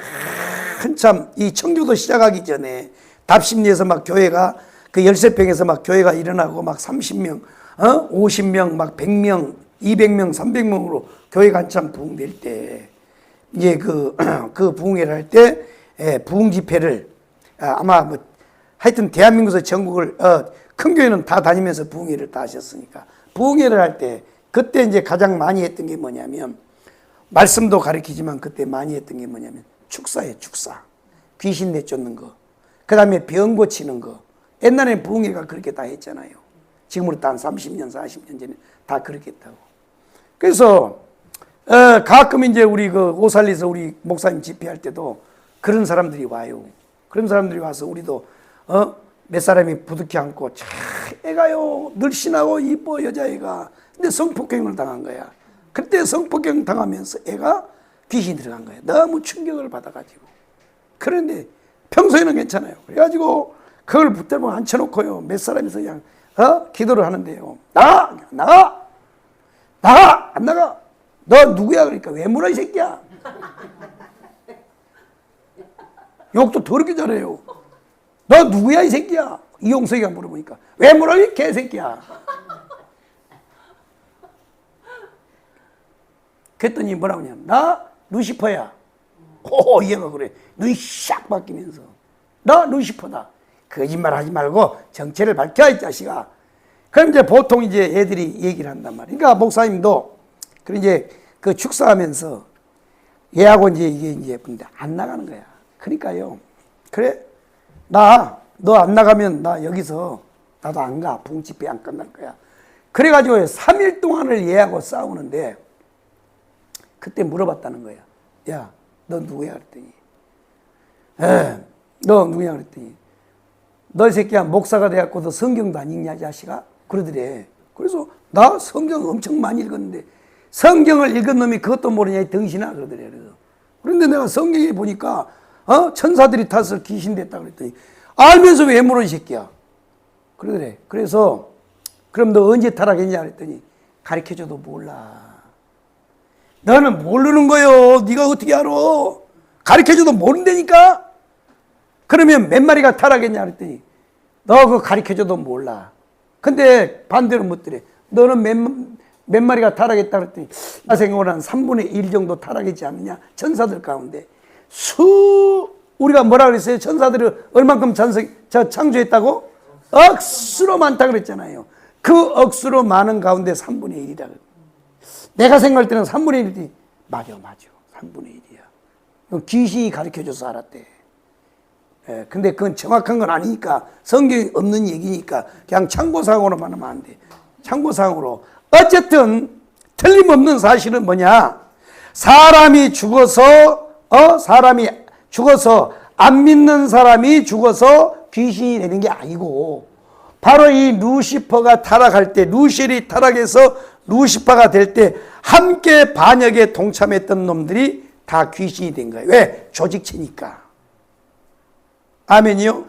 한참 이 청교도 시작하기 전에 답심리에서 막 교회가 그 열쇠평에서 막 교회가 일어나고 막 30명, 50명, 막 100명, 200명, 300명으로 교회가 한참 부흥될 때 이제 그 부흥회를 할 때 부흥 집회를 아마 뭐 하여튼 대한민국에서 전국을 큰 교회는 다 다니면서 부흥회를 다 하셨으니까 부흥회를 할 때 그때 이제 가장 많이 했던 게 뭐냐면 말씀도 가르치지만 그때 많이 했던 게 뭐냐면 축사예요. 축사. 귀신 내쫓는 거. 그 다음에 병 고치는 거. 옛날에 부흥회가 그렇게 다 했잖아요. 지금으로부터 한 30년 40년 전에 다 그렇게 했다고. 그래서 가끔 이제 우리 그 오살리에서 우리 목사님 집회할 때도 그런 사람들이 와요. 그런 사람들이 와서 우리도 몇 사람이 부득이 않고 참 애가요 늘씬하고 이뻐 여자애가 근데 성폭행을 당한 거야. 그때 성폭행 당하면서 애가 귀신이 들어간 거야. 너무 충격을 받아가지고. 그런데 평소에는 괜찮아요. 그래가지고 그걸 붙들고 앉혀놓고요 몇 사람이서 그냥 기도를 하는데요. 나가 안 나가. 너 누구야? 그러니까 왜 물어 이 새끼야. 욕도 더럽게 잘해요. 너 누구야 이 새끼야? 이용석이가 물어보니까 왜 물어 이 개새끼야. 그랬더니 뭐라고 하냐면 나 루시퍼야. 오 얘가 그래. 눈이 샥 바뀌면서 나 루시퍼다. 거짓말 하지 말고 정체를 밝혀 이 자식아. 그럼 이제 보통 이제 애들이 얘기를 한단 말이야. 그러니까 목사님도 그 이제 그 축사하면서 얘하고 이제 이게 이제 근데 안 나가는 거야. 그러니까요. 그래 너 안 나가면 나 여기서 나도 안 가. 부흥집회 안 끝날 거야. 그래가지고 3일 동안을 얘하고 싸우는데 그때 물어봤다는 거야. 야, 너 누구야? 그랬더니 너 누구냐? 그랬더니 너 이 새끼야 목사가 돼갖고 너 성경도 안 읽냐 자식아? 그러더래. 그래서 나 성경 엄청 많이 읽었는데 성경을 읽은 놈이 그것도 모르냐 이 덩신아 그러더래. 그런데 내가 성경에 보니까 천사들이 타서 귀신 됐다 그랬더니 알면서 왜 물어 이 새끼야? 그러더래. 그래서 그럼 너 언제 타락했냐 그랬더니 가르쳐줘도 몰라. 너는 모르는 거요. 네가 어떻게 알아? 가르쳐줘도 모른다니까? 그러면 몇 마리가 타락했냐 그랬더니 너 그거 가르쳐줘도 몰라. 근데 반대로 묻더래. 너는 몇 마리가 타락했다 그랬더니 나 생각으로 한 3분의 1 정도 타락했지 않느냐? 천사들 가운데 우리가 뭐라 그랬어요? 천사들을 얼만큼 창조했다고? 억수로 많다 그랬잖아요. 그 억수로 많은 가운데 3분의 1이다. 내가 생각할 때는 3분의 1이 맞아 3분의 1이야. 귀신이 가르쳐줘서 알았대. 근데 그건 정확한 건 아니니까 성경에 없는 얘기니까 그냥 참고사항으로만 하면 안 돼. 참고사항으로. 어쨌든 틀림없는 사실은 뭐냐? 사람이 죽어서 안 믿는 사람이 죽어서 귀신이 되는 게 아니고 바로 이 루시퍼가 타락할 때 루시엘이 타락해서 루시퍼가 될 때 함께 반역에 동참했던 놈들이 다 귀신이 된 거예요. 왜? 조직체니까. 아멘이요?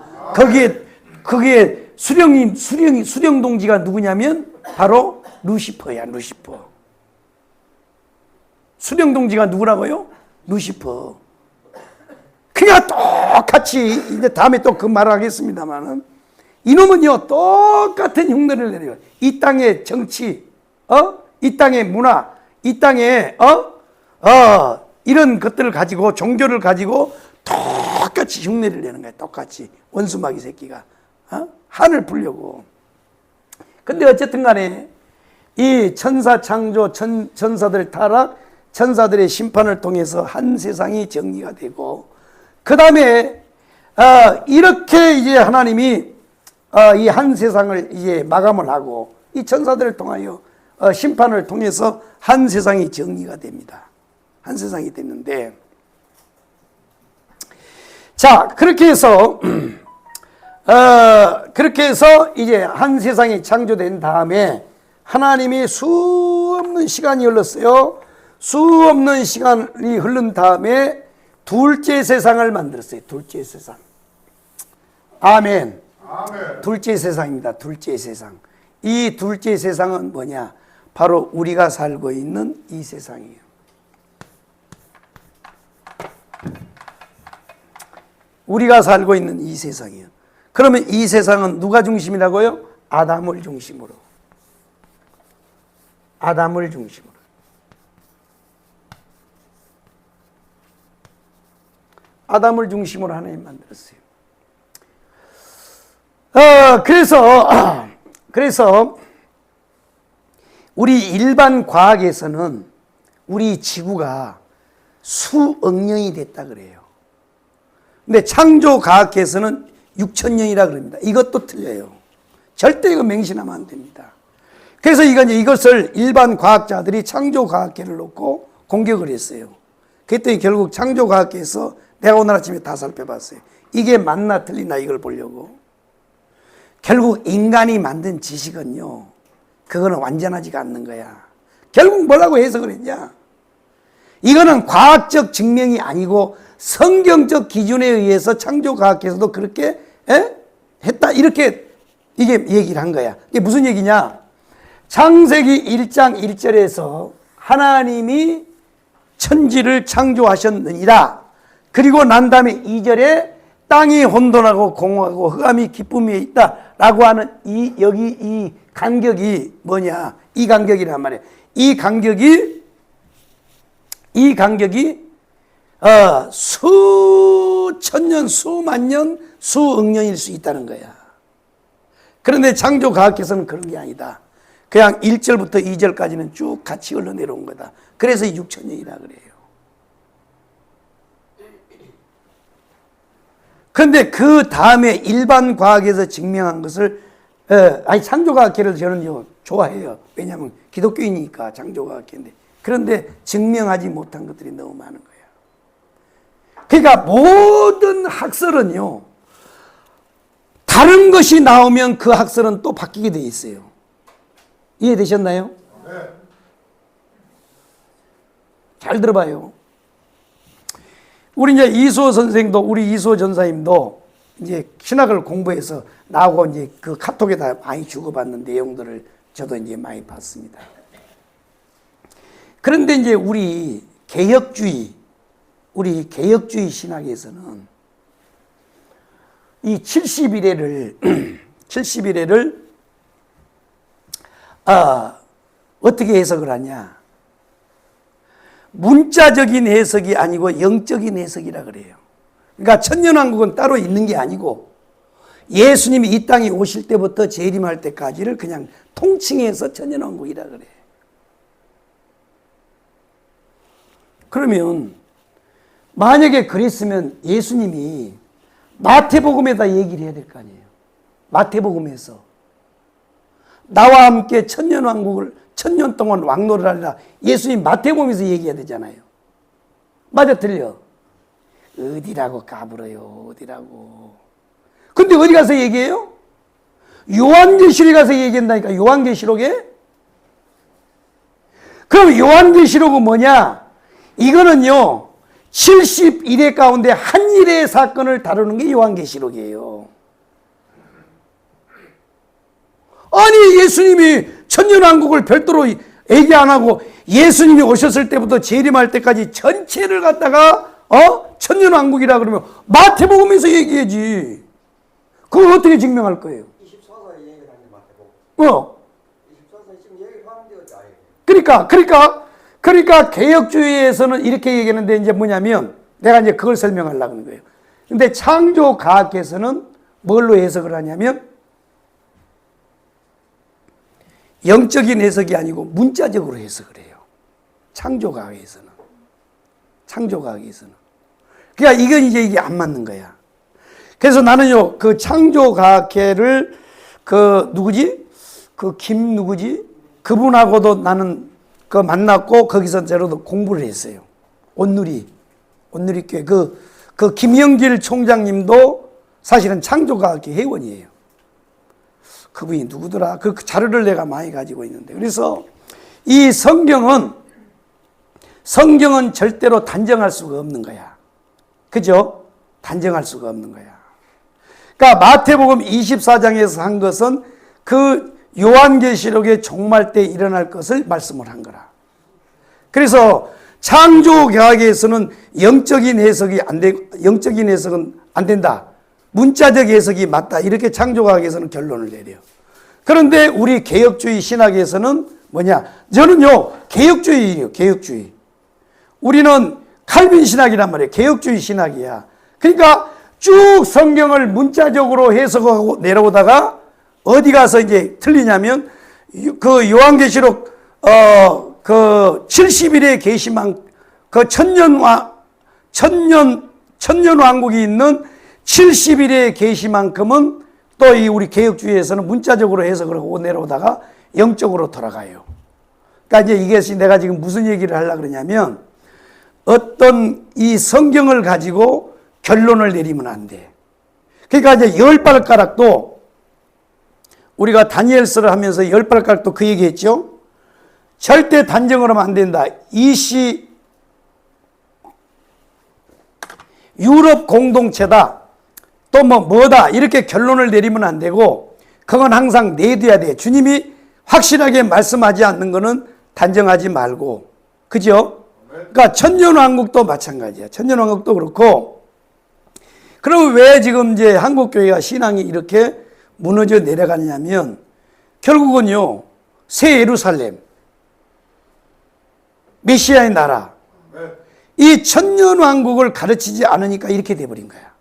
거기에 수령 동지가 누구냐면 바로 루시퍼야, 루시퍼. 수령 동지가 누구라고요? 루시퍼. 그냥 똑같이 이제 다음에 또 그 말을 하겠습니다만은 이놈은요 똑같은 흉내를 내려요. 이 땅의 정치, 이 땅의 문화, 이 땅의 이런 것들을 가지고 종교를 가지고 똑같이 흉내를 내는 거예요. 똑같이 원수마귀 새끼가 한을 풀려고. 근데 어쨌든 간에 이 천사 창조, 천사들 타락, 천사들의 심판을 통해서 한 세상이 정리가 되고 그 다음에 이렇게 이제 하나님이 이 한 세상을 이제 마감을 하고 이 천사들을 통하여 심판을 통해서 한 세상이 정리가 됩니다. 한 세상이 됐는데 자 그렇게 해서 이제 한 세상이 창조된 다음에 하나님이 수없는 시간이 흘렀어요. 수없는 시간이 흐른 다음에 둘째 세상을 만들었어요. 둘째 세상. 아멘. 아멘. 둘째 세상입니다. 둘째 세상. 이 둘째 세상은 뭐냐? 바로 우리가 살고 있는 이 세상이에요. 우리가 살고 있는 이 세상이에요. 그러면 이 세상은 누가 중심이라고요? 아담을 중심으로. 아담을 중심으로. 아담을 중심으로 하나님 만들었어요. 그래서 우리 일반 과학에서는 우리 지구가 수억 년이 됐다 그래요. 근데 창조 과학에서는 6,000년이라 그럽니다. 이것도 틀려요. 절대 이거 맹신하면 안 됩니다. 그래서 이것을 일반 과학자들이 창조 과학계를 놓고 공격을 했어요. 그랬더니 결국 창조 과학계에서 내가 오늘 아침에 다 살펴봤어요. 이게 맞나 틀리나 이걸 보려고. 결국 인간이 만든 지식은요, 그거는 완전하지가 않는 거야. 결국 뭐라고 해석을 했냐? 이거는 과학적 증명이 아니고 성경적 기준에 의해서 창조과학에서도 그렇게 했다. 이렇게 이게 얘기를 한 거야. 이게 무슨 얘기냐? 창세기 1장 1절에서 하나님이 천지를 창조하셨느니라. 그리고 난 다음에 2절에 땅이 혼돈하고 공허하고 흑암이 기쁨이 있다라고 하는 여기 이 간격이 뭐냐? 이 간격이란 말이에요. 이 간격이 수천 년, 수만 년, 수억 년일 수 있다는 거야. 그런데 창조과학에서는 그런 게 아니다. 그냥 1절부터 2절까지는 쭉 같이 흘러내려온 거다. 그래서 6,000년이라 그래요. 그런데 그 다음에 일반 과학에서 증명한 것을 창조과학계를 저는 좋아해요. 왜냐하면 기독교이니까 창조과학계인데. 그런데 증명하지 못한 것들이 너무 많은 거예요. 그러니까 모든 학설은요, 다른 것이 나오면 그 학설은 또 바뀌게 돼 있어요. 이해되셨나요? 네. 잘 들어봐요. 우리 이제 이수호 선생도, 우리 이수호 전사님도 이제 신학을 공부해서 나하고 이제 그 카톡에다 많이 주고받는 내용들을 저도 이제 많이 봤습니다. 그런데 이제 우리 개혁주의 신학에서는 이 70일애를 어떻게 해석을 하냐? 문자적인 해석이 아니고 영적인 해석이라 그래요. 그러니까 천년왕국은 따로 있는 게 아니고 예수님이 이 땅에 오실 때부터 재림할 때까지를 그냥 통칭해서 천년왕국이라 그래요. 그러면 만약에 그랬으면 예수님이 마태복음에다 얘기를 해야 될 거 아니에요. 마태복음에서 나와 함께 천년왕국을 천년 동안 왕노를 하리라. 예수님 마태복음에서 얘기해야 되잖아요. 맞아 틀려? 어디라고 까불어요. 어디라고. 근데 어디 가서 얘기해요? 요한계시록에 가서 얘기한다니까. 요한계시록에. 그럼 요한계시록은 뭐냐? 이거는요 71회 가운데 한 일의 사건을 다루는 게 요한계시록이에요. 아니 예수님이 천년왕국을 별도로 얘기 안 하고 예수님이 오셨을 때부터 재림할 때까지 전체를 갖다가 천년왕국이라 그러면 마태복음에서 얘기해야지. 그걸 어떻게 증명할 거예요? 24사에 얘기를 하는데 마태복음. 24사에 지금 얘기를 하는데 어디 그러니까 개혁주의에서는 이렇게 얘기하는데 이제 뭐냐면 내가 이제 그걸 설명하려고 하는 거예요. 근데 창조과학에서는 뭘로 해석을 하냐면 영적인 해석이 아니고 문자적으로 해석을 해요. 창조과학에서는. 그러니까 이건 이제 이게 안 맞는 거야. 그래서 나는요, 그 창조과학회를 그분하고도 나는 그 만났고 거기서 저로도 공부를 했어요. 온누리교회. 그 김영길 총장님도 사실은 창조과학회 회원이에요. 그분이 누구더라? 그 자료를 내가 많이 가지고 있는데. 그래서 이 성경은 절대로 단정할 수가 없는 거야. 그죠? 단정할 수가 없는 거야. 그러니까 마태복음 24장에서 한 것은 그 요한계시록의 종말 때 일어날 것을 말씀을 한 거라. 그래서 창조계약에서는 영적인 해석은 안 된다. 문자적 해석이 맞다. 이렇게 창조과학에서는 결론을 내려요. 그런데 우리 개혁주의 신학에서는 뭐냐? 저는요, 개혁주의예요, 개혁주의. 우리는 칼빈 신학이란 말이에요. 개혁주의 신학이야. 그러니까 쭉 성경을 문자적으로 해석하고 내려오다가 어디 가서 이제 틀리냐면 그 요한계시록 그 70일의 계시만 그 천년 왕국이 있는 70일의 계시만큼은 또 이 우리 개혁주의에서는 문자적으로 해석을 하고 내려오다가 영적으로 돌아가요. 그러니까 이제 이것이 내가 지금 무슨 얘기를 하려고 그러냐면 어떤 이 성경을 가지고 결론을 내리면 안 돼. 그러니까 이제 열 발가락도 우리가 다니엘서를 하면서 열 발가락도 그 얘기했죠. 절대 단정을 하면 안 된다. 이시 유럽 공동체다. 또 뭐다. 이렇게 결론을 내리면 안 되고 그건 항상 내둬야 돼. 주님이 확실하게 말씀하지 않는 거는 단정하지 말고. 그죠? 그러니까 천년왕국도 마찬가지야. 천년왕국도 그렇고. 그럼 왜 지금 이제 한국교회가 신앙이 이렇게 무너져 내려가냐면 결국은요, 새 예루살렘, 메시아의 나라, 이 천년왕국을 가르치지 않으니까 이렇게 돼버린 거야.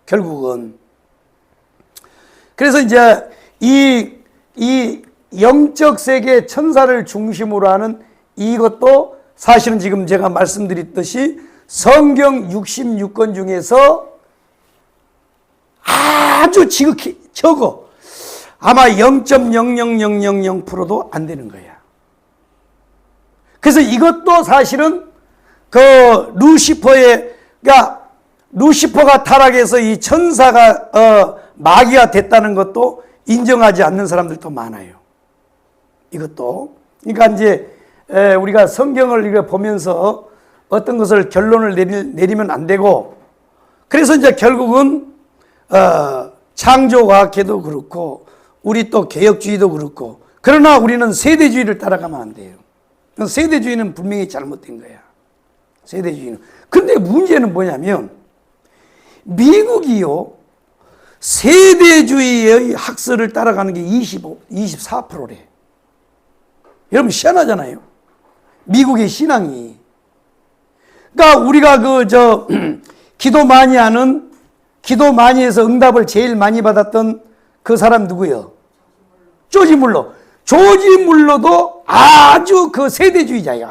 결국은. 그래서 이제 이 영적 세계 천사를 중심으로 하는 이것도 사실은 지금 제가 말씀드렸듯이 성경 66권 중에서 아주 지극히 적어. 아마 0.00000%도 안 되는 거야. 그래서 이것도 사실은 그 루시퍼가 타락해서 이 천사가 마귀가 됐다는 것도 인정하지 않는 사람들도 많아요. 이것도. 그러니까 이제 우리가 성경을 이렇게 보면서 어떤 것을 결론을 내리면 안 되고, 그래서 이제 결국은 창조과학계도 그렇고 우리 또 개혁주의도 그렇고, 그러나 우리는 세대주의를 따라가면 안 돼요. 세대주의는 분명히 잘못된 거야. 세대주의는. 근데 문제는 뭐냐면 미국이요, 세대주의의 학설을 따라가는 게 24%래. 여러분 희한하잖아요. 미국의 신앙이. 그러니까 우리가 기도 많이 하는, 기도 많이 해서 응답을 제일 많이 받았던 그 사람 누구예요? 조지 물러. 조지 물러도 아주 그 세대주의자예요.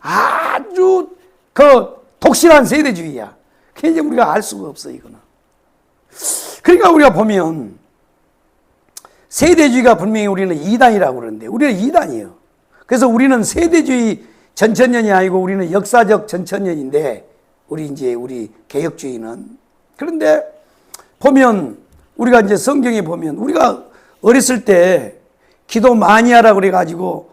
아주 그 독실한 세대주의야. 그게 이제 우리가 알 수가 없어, 이거는. 그러니까 우리가 보면 세대주의가 분명히 우리는 이단이라고 그러는데 우리는 이단이에요. 그래서 우리는 세대주의 전천년이 아니고 우리는 역사적 전천년인데, 우리 개혁주의는. 그런데 보면 우리가 이제 성경에 보면 우리가 어렸을 때 기도 많이 하라고 그래가지고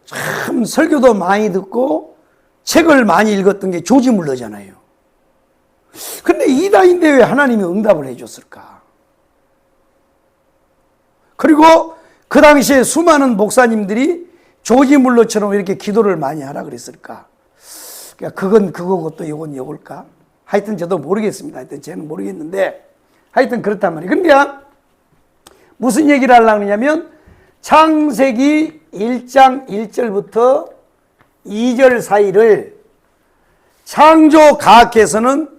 참 설교도 많이 듣고 책을 많이 읽었던 게 조지 물러잖아요. 근데 이단인데 왜 하나님이 응답을 해줬을까? 그리고 그 당시에 수많은 목사님들이 조지 물러처럼 이렇게 기도를 많이 하라 그랬을까? 그러니까 그건 그거고 또 이건 이걸까? 하여튼 저도 모르겠습니다. 하여튼 저는 모르겠는데 하여튼 그렇단 말이에요. 근데 무슨 얘기를 하려고 하냐면 창세기 1장 1절부터 2절 사이를 창조과학에서는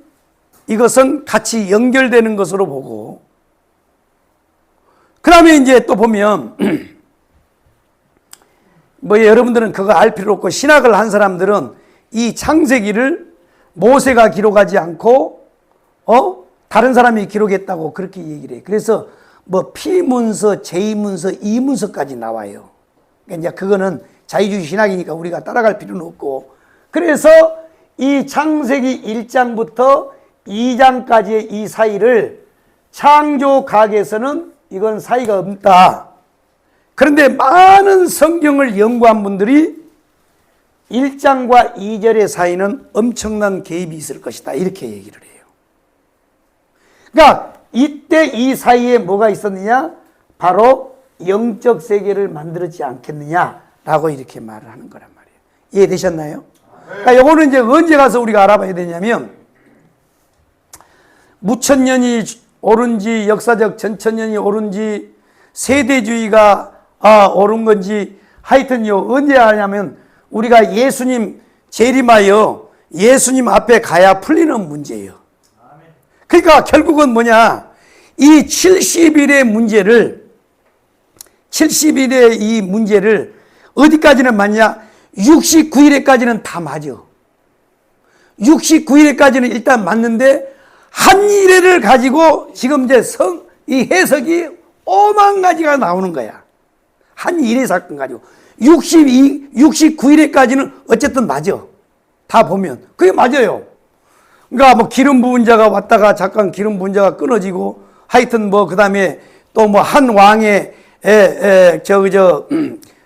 이것은 같이 연결되는 것으로 보고, 그 다음에 이제 또 보면 여러분들은 그거 알 필요 없고, 신학을 한 사람들은 이 창세기를 모세가 기록하지 않고 다른 사람이 기록했다고 그렇게 얘기를 해요. 그래서 P문서, J문서, E문서까지 나와요. 그러니까 이제 그거는 자유주의 신학이니까 우리가 따라갈 필요는 없고, 그래서 이 창세기 1장부터 2장까지의 이 사이를 창조과학에서는 이건 사이가 없다. 그런데 많은 성경을 연구한 분들이 1장과 2절의 사이는 엄청난 개입이 있을 것이다, 이렇게 얘기를 해요. 그러니까 이때 이 사이에 뭐가 있었느냐? 바로 영적 세계를 만들었지 않겠느냐라고 이렇게 말을 하는 거란 말이에요. 이해되셨나요? 그러니까 이거는 이제 언제 가서 우리가 알아봐야 되냐면 무천년이 옳은지 역사적 전천년이 옳은지 세대주의가 옳은 건지 하여튼요 언제 하냐면 우리가 예수님 재림하여 예수님 앞에 가야 풀리는 문제예요. 그러니까 결국은 뭐냐, 이 70일의 문제를 70일의 이 문제를 어디까지는 맞냐, 69일에까지는 다 맞아. 69일에까지는 일단 맞는데 한 일회를 가지고 지금 이제 이 해석이 5만 가지가 나오는 거야. 한 일회 사건 가지고 69일에까지는 어쨌든 맞아. 다 보면 그게 맞아요. 그러니까 뭐 기름 부은 자가 왔다가 잠깐 기름 부은 자가 끊어지고 하여튼 뭐 그다음에 또 뭐 한 왕의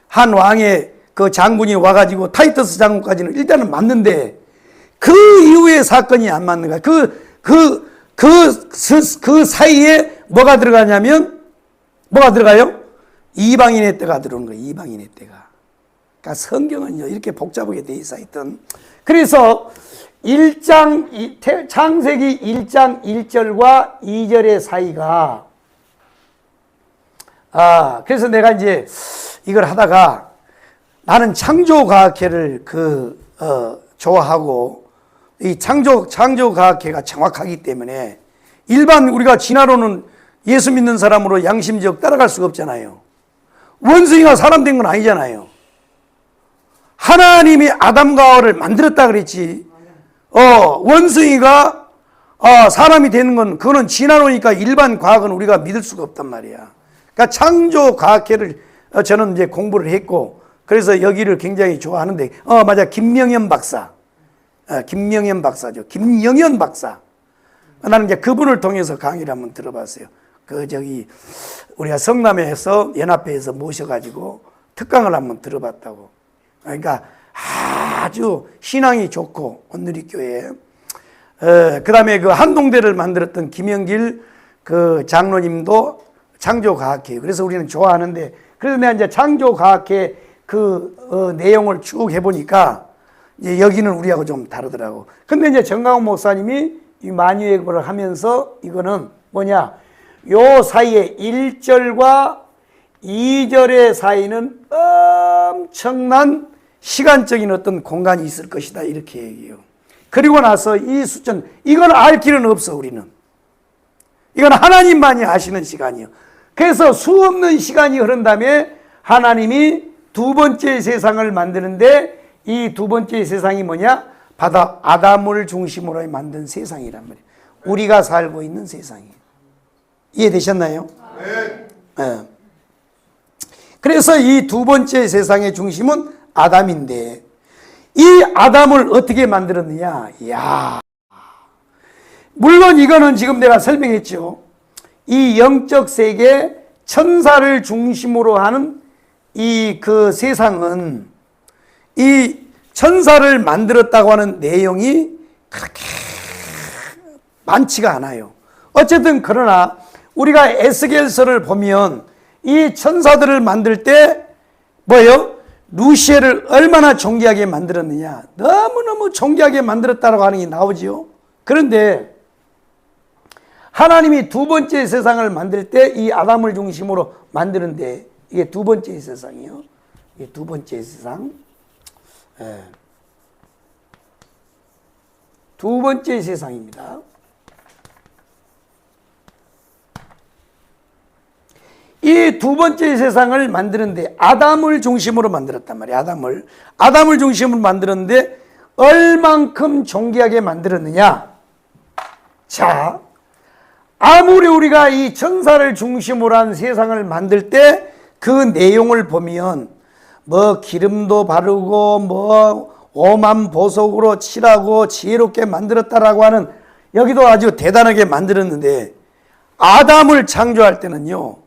한 왕의 그 장군이 와가지고 타이터스 장군까지는 일단은 맞는데 그 이후의 사건이 안 맞는 거야. 그 사이에 뭐가 들어가냐면 뭐가 들어가요? 이방인의 때가 들어오는 거예요. 이방인의 때가. 그러니까 성경은요 이렇게 복잡하게 돼 있어 있던. 그래서 창세기 1장 1절과 2절의 사이가 그래서 내가 이제 이걸 하다가 나는 창조과학회를 좋아하고 이 창조과학회가 정확하기 때문에 일반 우리가 진화론은 예수 믿는 사람으로 양심적 따라갈 수가 없잖아요. 원숭이가 사람 된 건 아니잖아요. 하나님이 아담과 하와를 만들었다 그랬지. 원숭이가 사람이 되는 건 그거는 진화론이니까 일반 과학은 우리가 믿을 수가 없단 말이야. 그러니까 창조과학회를 저는 이제 공부를 했고 그래서 여기를 굉장히 좋아하는데 맞아, 김명현 박사. 김명현 박사죠. 김영현 박사. 나는 이제 그분을 통해서 강의를 한번 들어봤어요. 우리가 성남에서 연합회에서 모셔가지고 특강을 한번 들어봤다고. 그러니까 아주 신앙이 좋고 온누리교회. 그 다음에 그 한동대를 만들었던 김영길 그 장로님도 창조과학회. 그래서 우리는 좋아하는데 그래서 내가 이제 창조과학회 내용을 쭉 해보니까 이제 여기는 우리하고 좀 다르더라고. 근데 이제 정강훈 목사님이 이 만유예고를 하면서 이거는 뭐냐, 요 사이에 1절과 2절의 사이는 엄청난 시간적인 어떤 공간이 있을 것이다 이렇게 얘기해요. 그리고 나서 이 수천, 이건 알 길은 없어. 우리는 이건 하나님만이 아시는 시간이에요. 그래서 수없는 시간이 흐른 다음에 하나님이 두 번째 세상을 만드는데 이 두 번째 세상이 뭐냐? 바다 아담을 중심으로 만든 세상이란 말이에요. 우리가 살고 있는 세상이에요. 이해되셨나요? 네. 그래서 이 두 번째 세상의 중심은 아담인데 이 아담을 어떻게 만들었느냐? 물론 이거는 지금 내가 설명했죠. 이 영적 세계 천사를 중심으로 하는 그 세상은 이 천사를 만들었다고 하는 내용이 그렇게 많지가 않아요. 어쨌든 그러나 우리가 에스겔서를 보면 이 천사들을 만들 때 뭐예요? 루시엘을 얼마나 존귀하게 만들었느냐. 너무너무 존귀하게 만들었다고 하는 게 나오지요. 그런데 하나님이 두 번째 세상을 만들 때 이 아담을 중심으로 만드는데 이게 두 번째 세상이요. 이게 두 번째 세상. 두 번째 세상입니다. 이 두 번째 세상을 만드는데 아담을 중심으로 만들었단 말이에요. 아담을 중심으로 만들었는데 얼만큼 존귀하게 만들었느냐. 자, 아무리 우리가 이 천사를 중심으로 한 세상을 만들 때 그 내용을 보면 뭐 기름도 바르고 뭐 오만 보석으로 칠하고 지혜롭게 만들었다라고 하는, 여기도 아주 대단하게 만들었는데 아담을 창조할 때는요,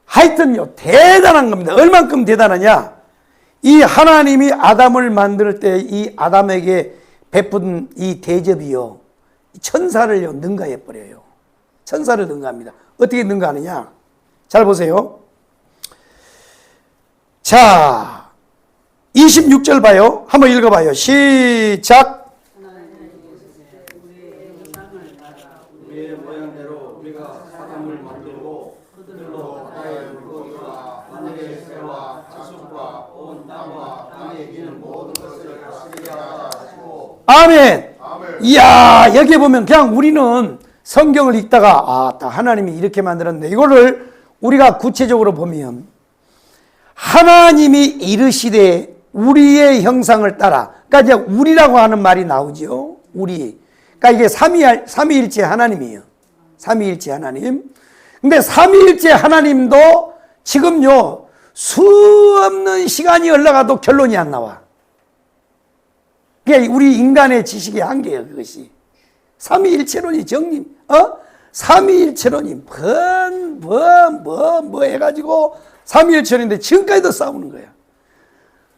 하여튼요 대단한 겁니다. 얼만큼 대단하냐, 이 하나님이 아담을 만들 때 이 아담에게 베푼 이 대접이요, 천사를요 능가해 버려요. 천사를 능가합니다. 어떻게 능가하느냐, 잘 보세요. 자, 26절 봐요. 한번 읽어봐요. 시작. 우리의 모양대로 우리가 사람을 만들고 그들로 바다의 물고기와 하늘의 새와 자축과 온 땅과 땅에 기는 모든 것을 다스리게 하시고. 아멘. 아멘. 이야, 여기 보면 그냥 우리는 성경을 읽다가 하나님이 이렇게 만들었는데, 이거를 우리가 구체적으로 보면 하나님이 이르시되 우리의 형상을 따라, 그러니까 이제 우리라고 하는 말이 나오죠. 우리. 그러니까 이게 삼위일체 하나님이에요. 삼위일체 하나님. 근데 삼위일체 하나님도 지금요, 수없는 시간이 흘러가도 결론이 안 나와. 그게 우리 인간의 지식의 한계예요, 그것이. 삼위일체론이 정립, 삼위일체론이 뭐 해가지고 삼위일체론인데 지금까지도 싸우는 거야.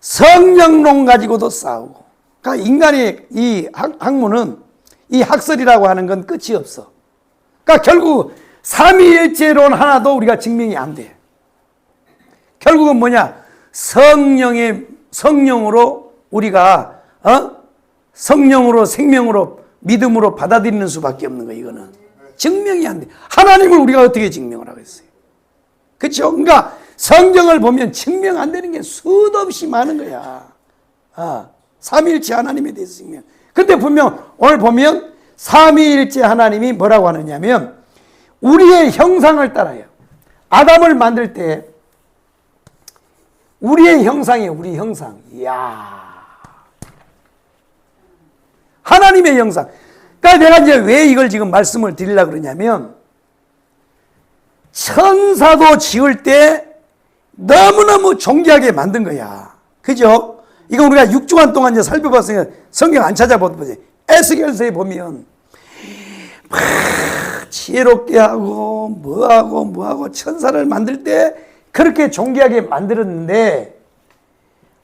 성령론 가지고도 싸우고. 그러니까 인간의 이 학문은, 이 학설이라고 하는 건 끝이 없어. 그러니까 결국 삼위일체론 하나도 우리가 증명이 안 돼. 결국은 뭐냐? 성령으로 우리가 성령으로, 생명으로, 믿음으로 받아들이는 수밖에 없는 거예요. 이거는 증명이 안 돼. 하나님을 우리가 어떻게 증명을 하겠어요? 그렇죠? 그러니까 성경을 보면 증명 안 되는 게 수도 없이 많은 거야. 삼위일체 하나님에 대해서 증명. 근데 분명 오늘 보면 삼위일체 하나님이 뭐라고 하느냐면 우리의 형상을 따라요. 아담을 만들 때 우리의 형상이에요. 우리 형상. 이야. 하나님의 형상. 그러니까 내가 이제 왜 이걸 지금 말씀을 드리려고 그러냐면, 천사도 지을 때 너무너무 존귀하게 만든 거야. 그죠? 이거 우리가 6주간 동안 이제 살펴봤으니까 성경 안 찾아보세요. 에스겔서에 보면 막 지혜롭게 하고 뭐하고 천사를 만들 때 그렇게 존귀하게 만들었는데,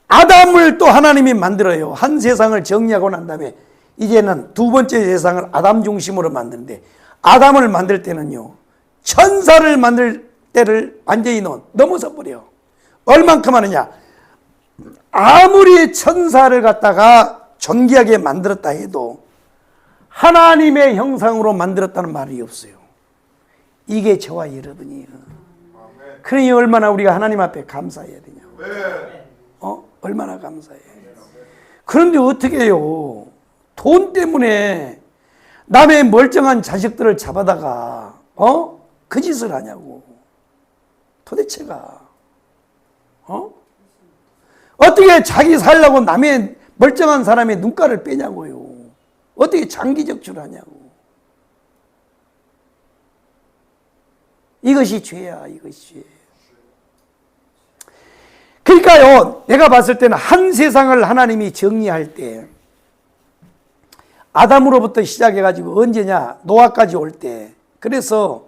아담을 또 하나님이 만들어요. 한 세상을 정리하고 난 다음에 이제는 두 번째 세상을 아담 중심으로 만드는데, 아담을 만들 때는요, 천사를 만들 때를 완전히 넘어서 버려. 얼만큼 하느냐? 아무리 천사를 갖다가 존귀하게 만들었다 해도 하나님의 형상으로 만들었다는 말이 없어요. 이게 저와 여러분이에요. 그러니 얼마나 우리가 하나님 앞에 감사해야 되냐고. 얼마나 감사해. 그런데 어떻게 해요? 돈 때문에 남의 멀쩡한 자식들을 잡아다가 그 짓을 하냐고. 도대체가 어떻게 자기 살려고 남의 멀쩡한 사람의 눈가를 빼냐고요. 어떻게 장기적출을 하냐고. 이것이 죄야. 이것이 죄. 그러니까요, 내가 봤을 때는 한 세상을 하나님이 정리할 때 아담으로부터 시작해가지고 언제냐? 노아까지 올 때. 그래서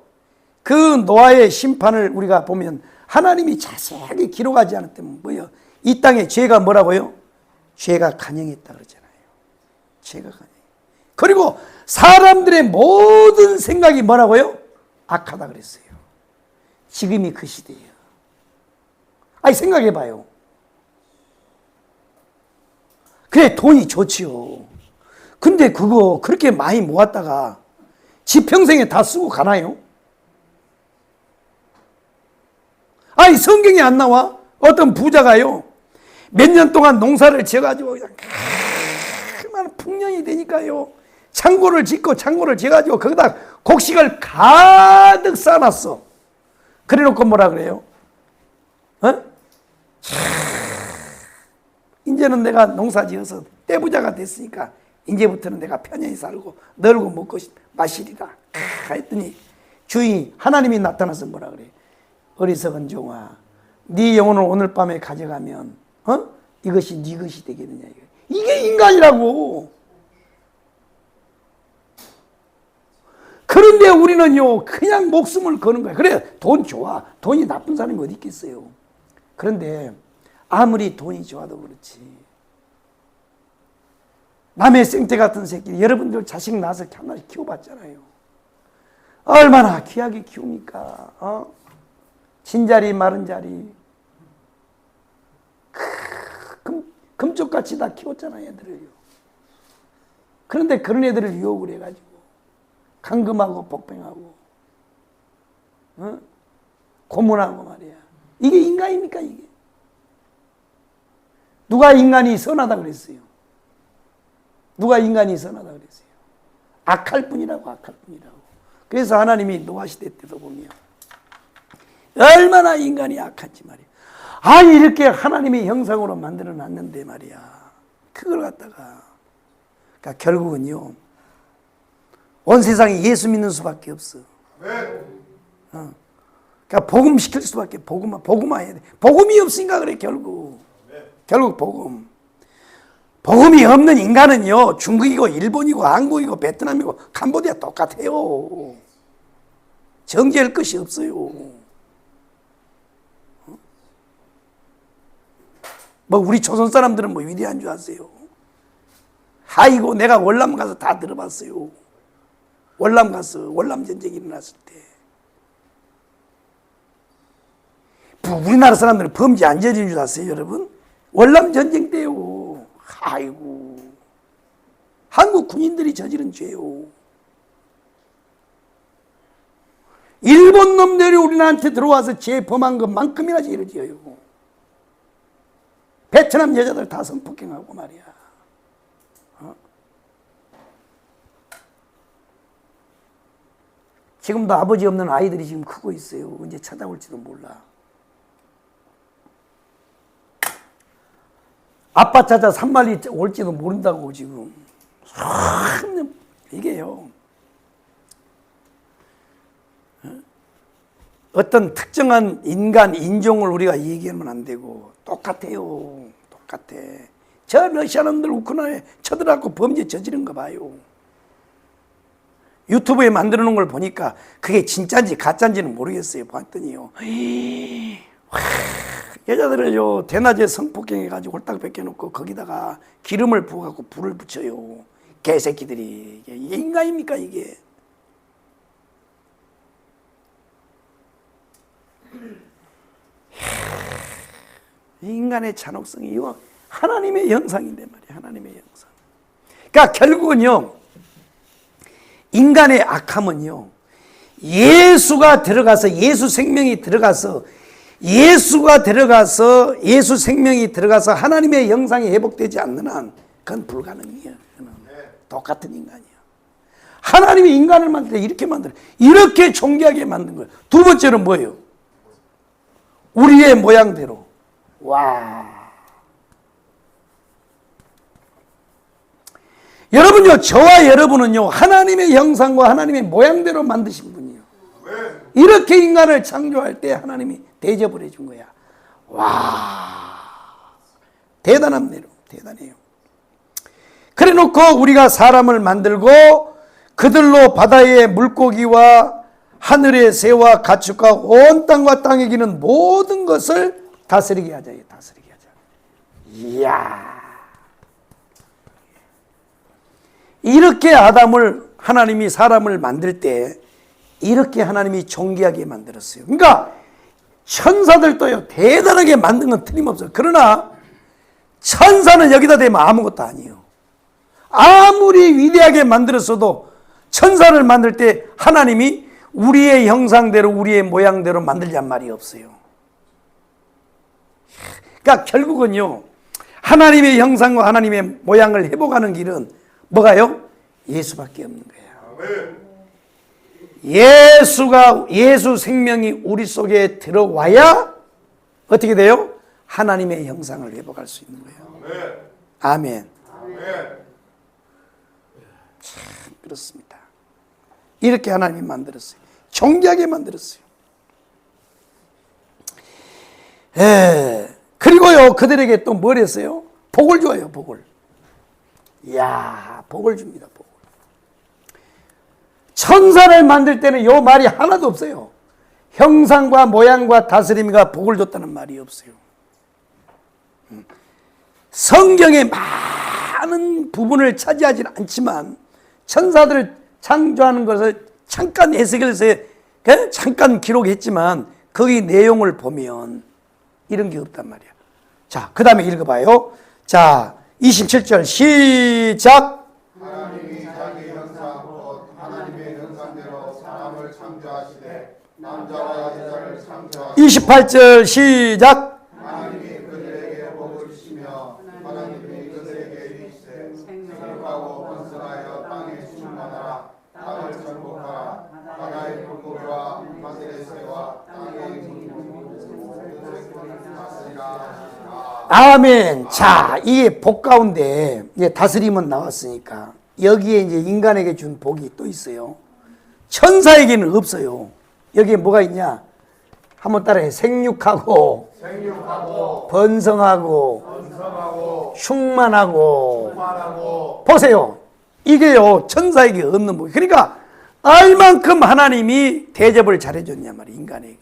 그 노아의 심판을 우리가 보면 하나님이 자세하게 기록하지 않았다면 뭐예요? 이 땅에 죄가 뭐라고요? 죄가 간영했다 그러잖아요. 죄가 간영. 그리고 사람들의 모든 생각이 뭐라고요? 악하다 그랬어요. 지금이 그 시대예요. 아니 생각해봐요. 그래 돈이 좋지요. 근데 그거 그렇게 많이 모았다가 지 평생에 다 쓰고 가나요? 아니 성경에 안 나와? 어떤 부자가요, 몇 년 동안 농사를 지어가지고 얼마나 풍년이 되니까요, 창고를 짓고 창고를 지어가지고 거기다 곡식을 가득 쌓아놨어. 그래놓고 뭐라 그래요? 이제는 내가 농사 지어서 떼부자가 됐으니까 이제부터는 내가 편히 살고 널고 먹고 마시리라 했더니 주인이, 하나님이 나타나서 뭐라 그래? 어리석은 종아, 네 영혼을 오늘 밤에 가져가면 이것이 네 것이 되겠느냐. 이게 인간이라고. 그런데 우리는요 그냥 목숨을 거는 거야. 그래 돈 좋아. 돈이 나쁜 사람이 어디 있겠어요. 그런데 아무리 돈이 좋아도 그렇지, 남의 생태 같은 새끼, 여러분들 자식 낳아서 하나씩 키워봤잖아요. 얼마나 귀하게 키웁니까? 흰자리 마른 자리 금쪽같이 다 키웠잖아 애들을요. 그런데 그런 애들을 유혹을 해가지고 감금하고 복병하고 고문하고 말이야. 이게 인간입니까 이게? 누가 인간이 선하다 그랬어요? 누가 인간이 선하다 그랬어요? 악할 뿐이라고 악할 뿐이라고. 그래서 하나님이 노아시대 때도 보면 얼마나 인간이 악한지 말이야. 아니 이렇게 하나님의 형상으로 만들어 놨는데 말이야. 그걸 갖다가 그러니까 결국은요. 온 세상에 예수 믿는 수밖에 없어. 그러니까 복음 시킬 수밖에 복음화해야 돼. 복음이 없으니까 그래 결국 복음. 복음이 없는 인간은요 중국이고 일본이고 한국이고 베트남이고 캄보디아 똑같아요. 정죄할 것이 없어요. 뭐 우리 조선 사람들은 뭐 위대한 줄 아세요? 아이고 내가 월남 가서 다 들어봤어요. 월남 가서 월남 전쟁이 일어났을 때 우리나라 사람들은 범죄 안 저지른 줄 아세요 여러분? 월남 전쟁 때요. 아이고 한국 군인들이 저지른 죄요. 일본 놈들이 우리나라한테 들어와서 죄 범한 것만큼이나 죄를 지어요. 베트남 여자들 다 성폭행하고 말이야. 지금도 아버지 없는 아이들이 지금 크고 있어요. 언제 찾아올지도 몰라. 아빠 찾아 산말리 올지도 모른다고 지금. 이게요. 어떤 특정한 인간, 인종을 우리가 얘기하면 안 되고 똑같아요. 똑같아. 저 러시아 놈들 우크라이나에 쳐들어가고 범죄 저지른 거 봐요. 유튜브에 만들어 놓은 걸 보니까 그게 진짜인지 가짜인지는 모르겠어요. 봤더니요. 여자들을요 대낮에 성폭행해가지고 홀딱 벗겨놓고 거기다가 기름을 부어갖고 불을 붙여요. 개새끼들이. 이게 인간입니까 이게? 인간의 잔혹성이 이거 하나님의 형상인데 말이야. 하나님의 형상. 그러니까 결국은요 인간의 악함은요 예수가 들어가서 예수 생명이 들어가서 예수 생명이 들어가서 하나님의 형상이 회복되지 않는 한 그건 불가능해요. 똑같은 인간이야. 하나님이 인간을 만들 때 이렇게 만들어. 이렇게 존귀하게 만든 거예요. 두 번째는 뭐예요? 우리의 모양대로. 와. 여러분요, 저와 여러분은요, 하나님의 형상과 하나님의 모양대로 만드신 분이에요. 이렇게 인간을 창조할 때 하나님이 대접을 해준 거야. 와. 대단합니다. 대단해요. 그래 놓고 우리가 사람을 만들고 그들로 바다의 물고기와 하늘의 새와 가축과 온 땅과 땅에 기는 모든 것을 다스리게 하자. 다스리게 하자. 이야. 이렇게 하나님이 사람을 만들 때 이렇게 하나님이 존귀하게 만들었어요. 그러니까 천사들도요 대단하게 만든 건 틀림없어요. 그러나 천사는 여기다 대면 아무것도 아니에요. 아무리 위대하게 만들었어도 천사를 만들 때 하나님이 우리의 형상대로 우리의 모양대로 만들란 말이 없어요. 그러니까 결국은요 하나님의 형상과 하나님의 모양을 회복하는 길은 뭐가요? 예수밖에 없는 거예요. 예수 생명이 우리 속에 들어와야 어떻게 돼요? 하나님의 형상을 회복할 수 있는 거예요. 아멘. 참 그렇습니다. 이렇게 하나님이 만들었어요. 존귀하게 만들었어요. 그리고요 그들에게 또 뭘 했어요? 복을 줘요. 복을. 이야, 복을 줍니다. 복을. 천사를 만들 때는 요 말이 하나도 없어요. 형상과 모양과 다스림과 복을 줬다는 말이 없어요. 성경의 많은 부분을 차지하지는 않지만 천사들을 창조하는 것을 잠깐 에스겔서에 잠깐 기록했지만 거기 내용을 보면 이런 게 없단 말이야. 자, 그 다음에 읽어봐요. 자, 27절 시작. 하나님이 자기 형상 곧 하나님의 형상대로 사람을 창조하시되 남자와 여자를 창조하시되 28절 시작. 하나님이 그들에게 복을 주시며 하나님이 그들에게 이르시되 생육하고 번성하여 땅에 충만하라 땅을 정복하라 바다의 물고기와 바다의 새와 땅의 모든 꾼을 다스리라 하시니라. 아멘. 자, 이게 복 가운데 이제 다스림은 나왔으니까 여기에 이제 인간에게 준 복이 또 있어요. 천사에게는 없어요. 여기에 뭐가 있냐? 한번 따라해. 생육하고 생육하고 번성하고 번성하고 충만하고. 충만하고 보세요. 이게요, 천사에게 없는 복. 그러니까 얼만큼 하나님이 대접을 잘해줬냐 말이에요, 인간에게.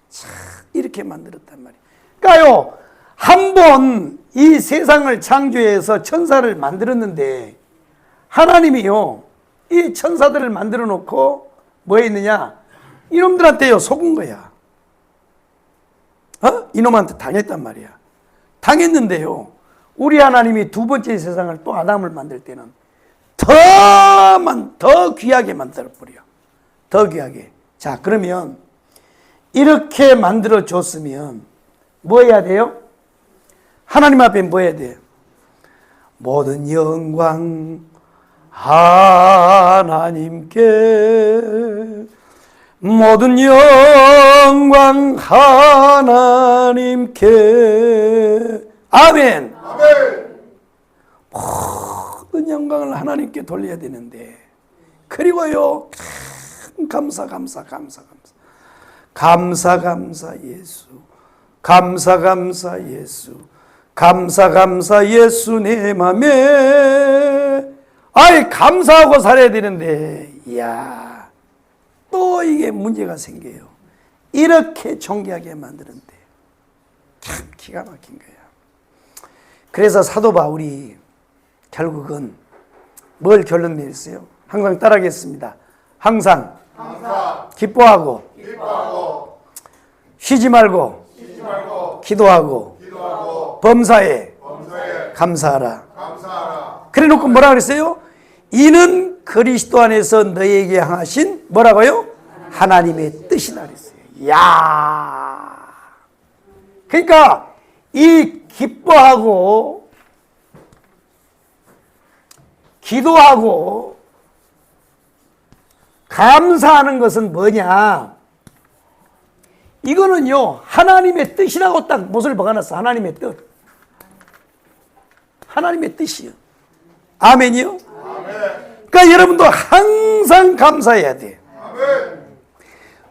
참, 이렇게 만들었단 말이에요. 그러니까요, 한 번 이 세상을 창조해서 천사를 만들었는데 하나님이요, 이 천사들을 만들어 놓고 뭐 했느냐? 이놈들한테요, 속은 거야. 이놈한테 당했단 말이야. 당했는데요, 우리 하나님이 두 번째 세상을 또 아담을 만들 때는 더 귀하게 만들어버려. 더 귀하게. 자, 그러면 이렇게 만들어 줬으면 뭐 해야 돼요? 하나님 앞에 뭐 해야 돼요? 모든 영광 하나님께, 모든 영광 하나님께. 아멘. 아멘. 모든 영광을 하나님께 돌려야 되는데, 그리고요, 감사 예수, 감사 예수, 감사 예수 내 맘에. 아이, 감사하고 살아야 되는데, 이야, 또 이게 문제가 생겨요. 이렇게 존귀하게 만드는데 참 기가 막힌 거야. 그래서 사도 바울이 결국은 뭘 결론 내렸어요? 항상 따라하겠습니다. 항상 기뻐하고 쉬지 말고 기도하고 범사에 감사하라. 그래 놓고 뭐라 그랬어요? 이는 그리스도 안에서 너에게 향하신 뭐라고요? 하나님의 뜻이다 그랬어요. 야, 그러니까 이 기뻐하고 기도하고 감사하는 것은 뭐냐? 이거는요, 하나님의 뜻이라고 딱 못을 박아놨어. 하나님의 뜻. 하나님의 뜻이요. 아멘이요? 그러니까 여러분도 항상 감사해야 돼요.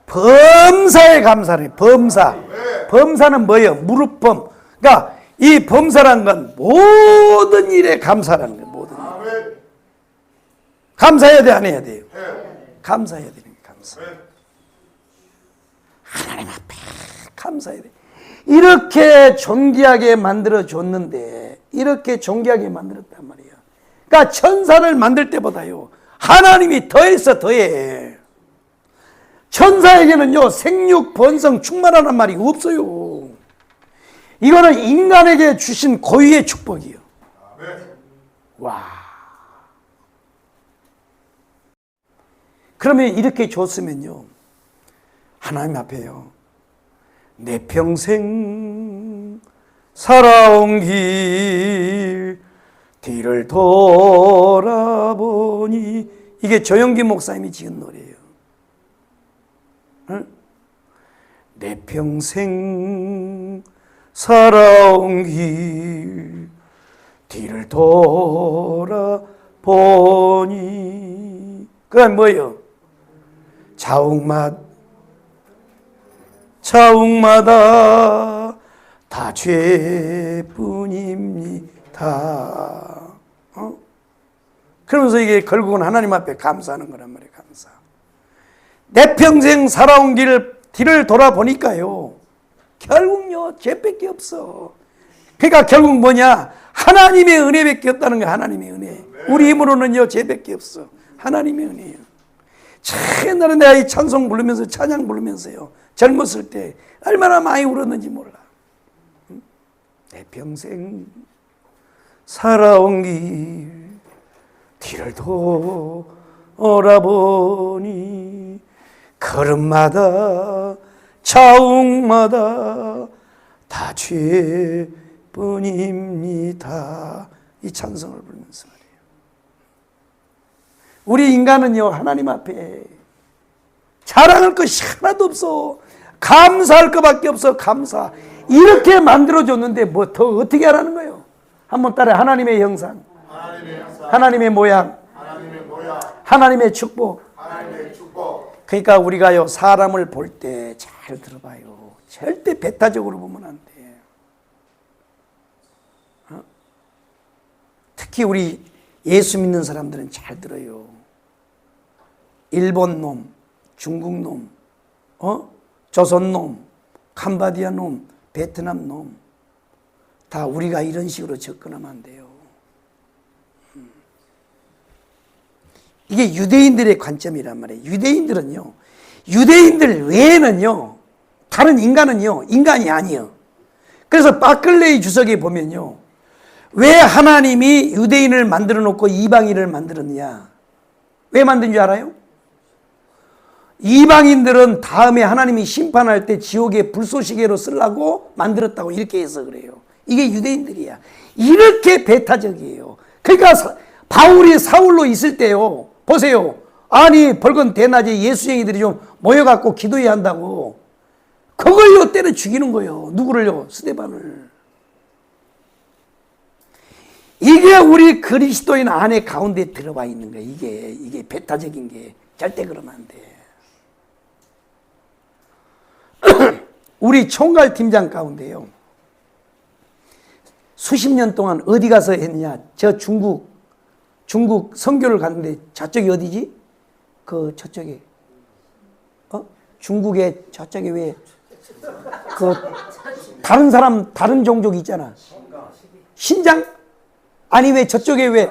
범사에 감사를 해요. 범사. 범사는 뭐예요? 무릎범. 그러니까 이 범사란 건 모든 일에 감사라는 거예요. 모든 일. 감사해야 돼, 안 해야 돼요? 감사해야 되는 게 감사. 하나님 앞에 감사해야 돼. 이렇게 존귀하게 만들어 줬는데, 이렇게 존귀하게 만들었단 말이에요. 그러니까 천사를 만들 때보다요, 하나님이 더해서 더해. 천사에게는요, 생육, 번성, 충만하는 말이 없어요. 이거는 인간에게 주신 고유의 축복이에요. 와. 그러면 이렇게 줬으면요, 하나님 앞에요, 내 평생 살아온 길 뒤를 돌아보니, 이게 조영기 목사님이 지은 노래예요. 응? 내 평생 살아온 길 뒤를 돌아보니, 그건 뭐예요? 자욱마다 다 죄뿐입니다. 그러면서 이게 결국은 하나님 앞에 감사하는 거란 말이에요. 감사. 내 평생 살아온 뒤를 돌아보니까요, 결국요, 죄밖에 없어. 그러니까 결국 뭐냐? 하나님의 은혜밖에 없다는 거야. 하나님의 은혜. 우리 힘으로는요, 죄밖에 없어. 하나님의 은혜예요. 참 옛날에 내가 이 찬송 부르면서 찬양 부르면서요, 젊었을 때 얼마나 많이 울었는지 몰라. 내 평생 살아온 길을 돌아보니 걸음마다 자욱마다 다 죄뿐입니다. 이 찬송을 부르면서 말이에요. 우리 인간은요, 하나님 앞에 자랑할 것이 하나도 없어. 감사할 것밖에 없어. 감사. 이렇게 만들어줬는데 뭐 더 어떻게 하라는 거예요? 한번 따라. 하나님의 형상, 하나님의 모양, 하나님의 축복. 그러니까 우리가요, 사람을 볼 때 잘 들어봐요. 절대 배타적으로 보면 안 돼. 특히 우리 예수 믿는 사람들은 잘 들어요. 일본 놈, 중국 놈, 조선 놈, 캄보디아 놈, 베트남 놈, 다 우리가 이런 식으로 접근하면 안 돼요. 이게 유대인들의 관점이란 말이에요. 유대인들은요, 유대인들 외에는요, 다른 인간은요, 인간이 아니에요. 그래서 바클레이 주석에 보면요, 왜 하나님이 유대인을 만들어 놓고 이방인을 만들었냐? 왜 만든 줄 알아요? 이방인들은 다음에 하나님이 심판할 때 지옥의 불쏘시개로 쓰려고 만들었다고 이렇게 해서 그래요. 이게 유대인들이야. 이렇게 배타적이에요. 그러니까 바울이 사울로 있을 때요, 보세요. 아니 벌건 대낮에 예수쟁이들이 좀 모여갖고 기도해야 한다고 그걸요 때려 죽이는 거예요. 누구를요? 스데반을. 이게 우리 그리스도인 안에 가운데 들어와 있는 거예요. 이게 배타적인 게. 절대 그러면 안 돼. 우리 총괄팀장 가운데요, 수십 년 동안 어디 가서 했냐? 저 중국 선교를 갔는데 저쪽이 어디지? 저쪽에 중국에 저쪽에 왜 다른 사람 다른 종족이 있잖아. 신장? 아니 왜 저쪽에 왜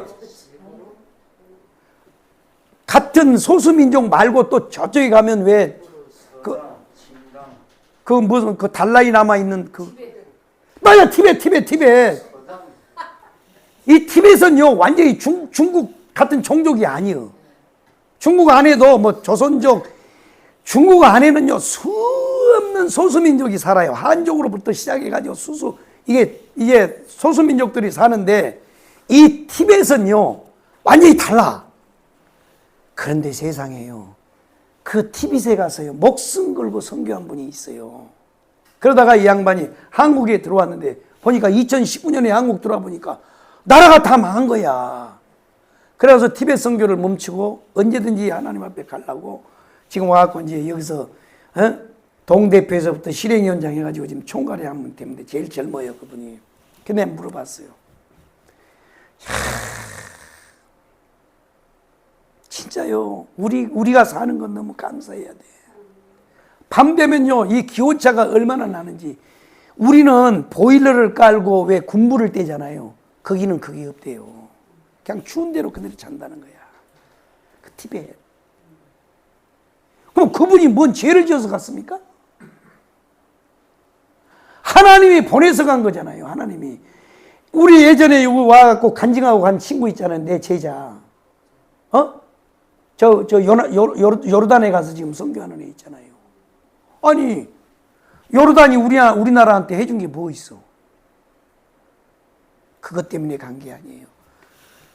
같은 소수민족 말고 또 저쪽에 가면 왜 무슨 달라이 라마 있는 맞아, 티벳. 이 티벳은요 완전히 중국 같은 종족이 아니에요. 중국 안에도 뭐 조선족, 중국 안에는요 수없는 소수민족이 살아요. 한족으로부터 시작해가지고 이게 소수민족들이 사는데 이 티벳은요 완전히 달라. 그런데 세상에요, 그 티벳에 가서요 목숨 걸고 선교한 분이 있어요. 그러다가 이 양반이 한국에 들어왔는데 보니까 2019년에 한국 들어와 보니까 나라가 다 망한 거야. 그래서 티벳 선교를 멈추고 언제든지 하나님 앞에 가려고 지금 와갖고 이제 여기서 동대표에서부터 실행위원장 해가지고 지금 총괄에 한 분 때문에 제일 젊어요, 그분이. 근데 물어봤어요. 진짜요, 우리가 사는 건 너무 감사해야 돼. 밤 되면요 이 기온차가 얼마나 나는지. 우리는 보일러를 깔고 왜 군불을 떼잖아요. 거기는 그게 없대요. 그냥 추운 대로 그대로 잔다는 거야. 그 티벳. 그럼 그분이 뭔 죄를 지어서 갔습니까? 하나님이 보내서 간 거잖아요. 하나님이. 우리 예전에 여기 와갖고 간증하고 간 친구 있잖아요. 내 제자. 요르단에 가서 지금 선교하는 애 있잖아요. 아니 요르단이 우리나라한테 해준 게 뭐 있어? 그것 때문에 간 게 아니에요.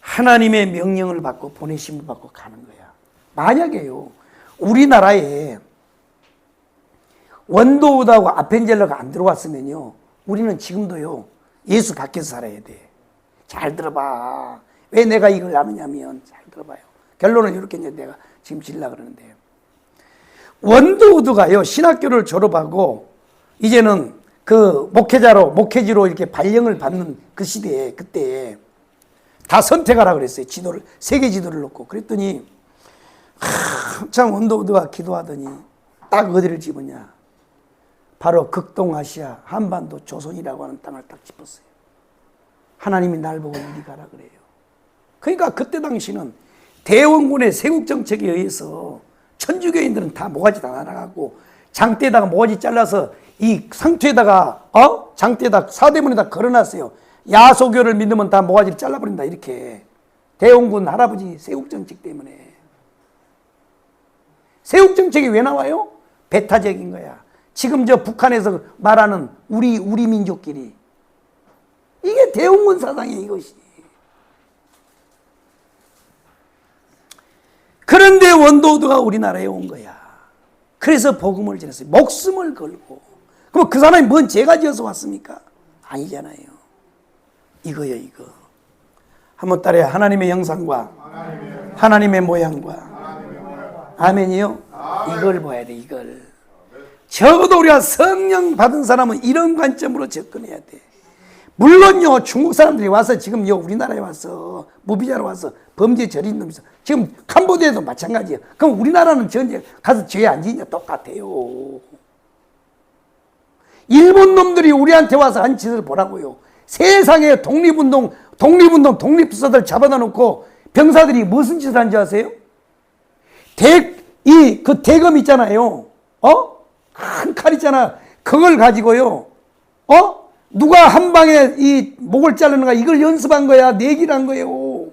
하나님의 명령을 받고 보내심을 받고 가는 거야. 만약에요 우리나라에 원도우드하고 아펜젤러가 안 들어왔으면요 우리는 지금도요 예수 밖에서 살아야 돼. 잘 들어봐. 왜 내가 이걸 아느냐면, 잘 들어봐요. 결론은 이렇게 이제 내가 지금 질라 그러는데요. 원도우드가요 신학교를 졸업하고 이제는 그 목회지로 이렇게 발령을 받는 그 시대에, 그때에 다 선택하라 그랬어요. 지도를, 세계 지도를 놓고. 그랬더니 한참 원도우드가 기도하더니 딱 어디를 집었냐? 바로 극동아시아 한반도 조선이라고 하는 땅을 딱 짚었어요. 하나님이 날 보고 이리 가라 그래요. 그러니까 그때 당시는 대원군의 세국 정책에 의해서 천주교인들은 다 모가지 다 날아가고 장대에다가 모가지 잘라서 이 상투에다가 장대에다 사대문에다 걸어놨어요. 야소교를 믿으면 다 모가지를 잘라버린다 이렇게. 대원군 할아버지 세국정책 때문에. 세국정책이 왜 나와요? 배타적인 거야. 지금 저 북한에서 말하는 우리 민족끼리. 이게 대원군 사상이에요, 이것이. 그런데 원도우드가 우리나라에 온 거야. 그래서 복음을 전했어요. 목숨을 걸고. 그럼 그 사람이 뭔 죄가 지어서 왔습니까? 아니잖아요. 이거요, 이거. 한번 따라해. 하나님의 형상과 하나님의 모양과. 아멘이요? 이걸 봐야 돼, 이걸. 적어도 우리가 성령 받은 사람은 이런 관점으로 접근해야 돼. 물론요, 중국 사람들이 와서 지금 우리나라에 와서 무비자로 와서 범죄 저린 놈이 있어. 지금 캄보디아도 마찬가지예요. 그럼 우리나라는 전쟁 가서 죄 안 지냐? 똑같아요. 일본 놈들이 우리한테 와서 한 짓을 보라고요. 세상에 독립부사들 잡아다 놓고 병사들이 무슨 짓을 한지 아세요? 그 대검 있잖아요. 큰 칼 있잖아. 그걸 가지고요. 누가 한 방에 이 목을 자르는가 이걸 연습한 거야. 내기를 한 거예요.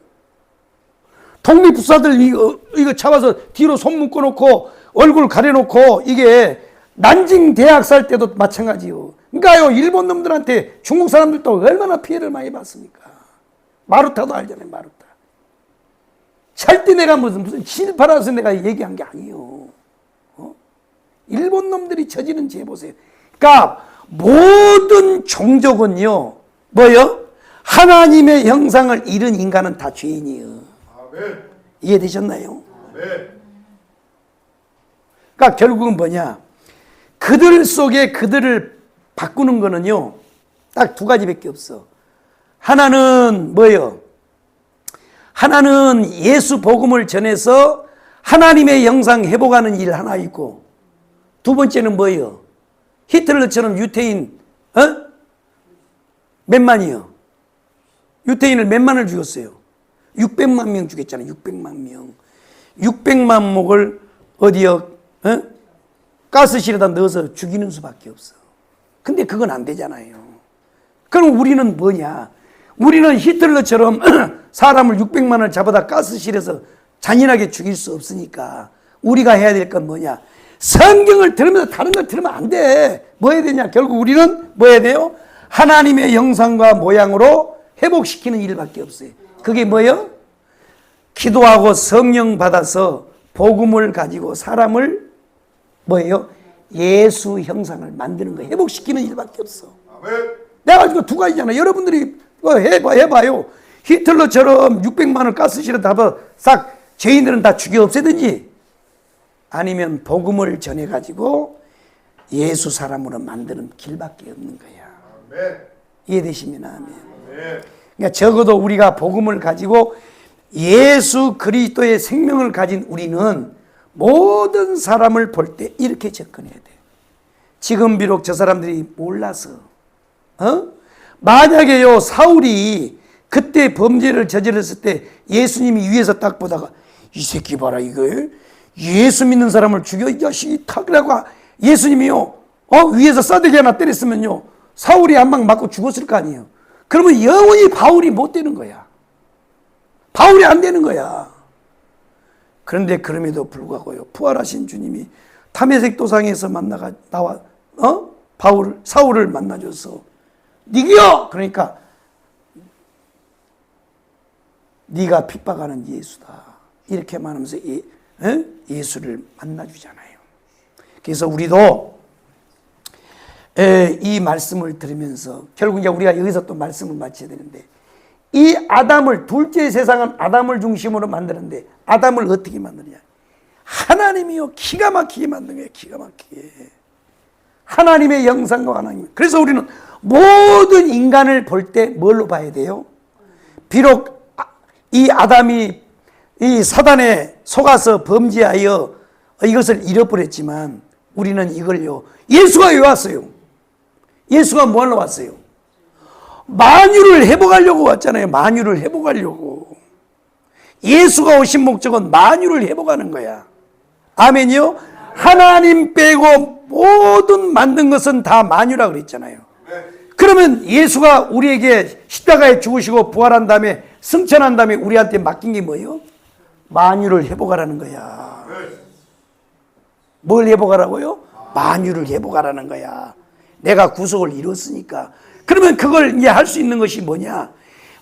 독립부사들 이거 잡아서 뒤로 손 묶어놓고 얼굴 가려놓고 이게 난징 대학 살 때도 마찬가지요. 그러니까요, 일본 놈들한테 중국 사람들도 얼마나 피해를 많이 받습니까? 마루타도 알잖아요, 마루타. 절대 내가 무슨 신팔아서 내가 얘기한 게 아니에요. 일본 놈들이 저지른 죄 보세요. 그러니까 모든 종족은요, 뭐요? 하나님의 형상을 잃은 인간은 다 죄인이에요. 아멘. 이해되셨나요? 아멘. 그러니까 결국은 뭐냐? 그들 속에 그들을 바꾸는 거는요, 딱 두 가지밖에 없어. 하나는 뭐예요? 하나는 예수 복음을 전해서 하나님의 형상 회복하는 일 하나 있고, 두 번째는 뭐예요? 히틀러처럼 유태인 몇만이요? 유태인을 몇만을 죽였어요? 600만 명 죽였잖아요. 600만 명. 600만 목을 어디요? 가스실에다 넣어서 죽이는 수밖에 없어. 근데 그건 안 되잖아요. 그럼 우리는 뭐냐? 우리는 히틀러처럼 사람을 600만을 잡아다 가스실에서 잔인하게 죽일 수 없으니까 우리가 해야 될 건 뭐냐? 성경을 들으면서 다른 걸 들으면 안 돼. 뭐 해야 되냐? 결국 우리는 뭐 해야 돼요? 하나님의 형상과 모양으로 회복시키는 일밖에 없어요. 그게 뭐예요? 기도하고 성령 받아서 복음을 가지고 사람을 뭐예요? 예수 형상을 만드는 거, 회복시키는 일밖에 없어. 아멘. 내가 가지고 두 가지잖아. 여러분들이 해봐요. 히틀러처럼 600만을 가스실에 잡아 싹 죄인들은 다 죽여 없애든지, 아니면 복음을 전해가지고 예수 사람으로 만드는 길밖에 없는 거야. 아멘. 이해되시면 아멘. 아멘. 그러니까 적어도 우리가 복음을 가지고 예수 그리스도의 생명을 가진 우리는 모든 사람을 볼 때 이렇게 접근해야 돼. 지금 비록 저 사람들이 몰라서, 만약에요, 사울이 그때 범죄를 저질렀을 때 예수님이 위에서 딱 보다가 이 새끼 봐라, 이거 예수 믿는 사람을 죽여, 이 자식이 탁이라고 예수님이요, 위에서 싸대기 하나 때렸으면요, 사울이 한 방 맞고 죽었을 거 아니에요. 그러면 영원히 바울이 못 되는 거야. 바울이 안 되는 거야. 그런데 그럼에도 불구하고요, 부활하신 주님이 담에색 도상에서 사울을 만나줘서 니기요! 그러니까 네가 핍박하는 예수다, 이렇게 말하면서 예수를 만나주잖아요. 그래서 우리도 이 말씀을 들으면서 결국 이제 우리가 여기서 또 말씀을 마쳐야 되는데, 이 아담을, 둘째 세상은 아담을 중심으로 만드는데 아담을 어떻게 만드냐? 하나님이요, 기가 막히게 만든 거예요. 기가 막히게. 하나님의 영상과 하나님. 그래서 우리는 모든 인간을 볼 때 뭘로 봐야 돼요? 비록 이 아담이 이 사단에 속아서 범죄하여 이것을 잃어버렸지만 우리는 이걸요, 예수가 왜 왔어요? 예수가 뭐 하러 왔어요? 만유를 회복하려고 왔잖아요. 만유를 회복하려고. 예수가 오신 목적은 만유를 회복하는 거야. 아멘이요? 하나님 빼고 모든 만든 것은 다 만유라 그랬잖아요. 그러면 예수가 우리에게 십자가에 죽으시고 부활한 다음에 승천한 다음에 우리한테 맡긴 게 뭐예요? 만유를 회복하라는 거야. 뭘 회복하라고요? 만유를 회복하라는 거야. 내가 구속을 이뤘으니까. 그러면 그걸 이제 할 수 있는 것이 뭐냐?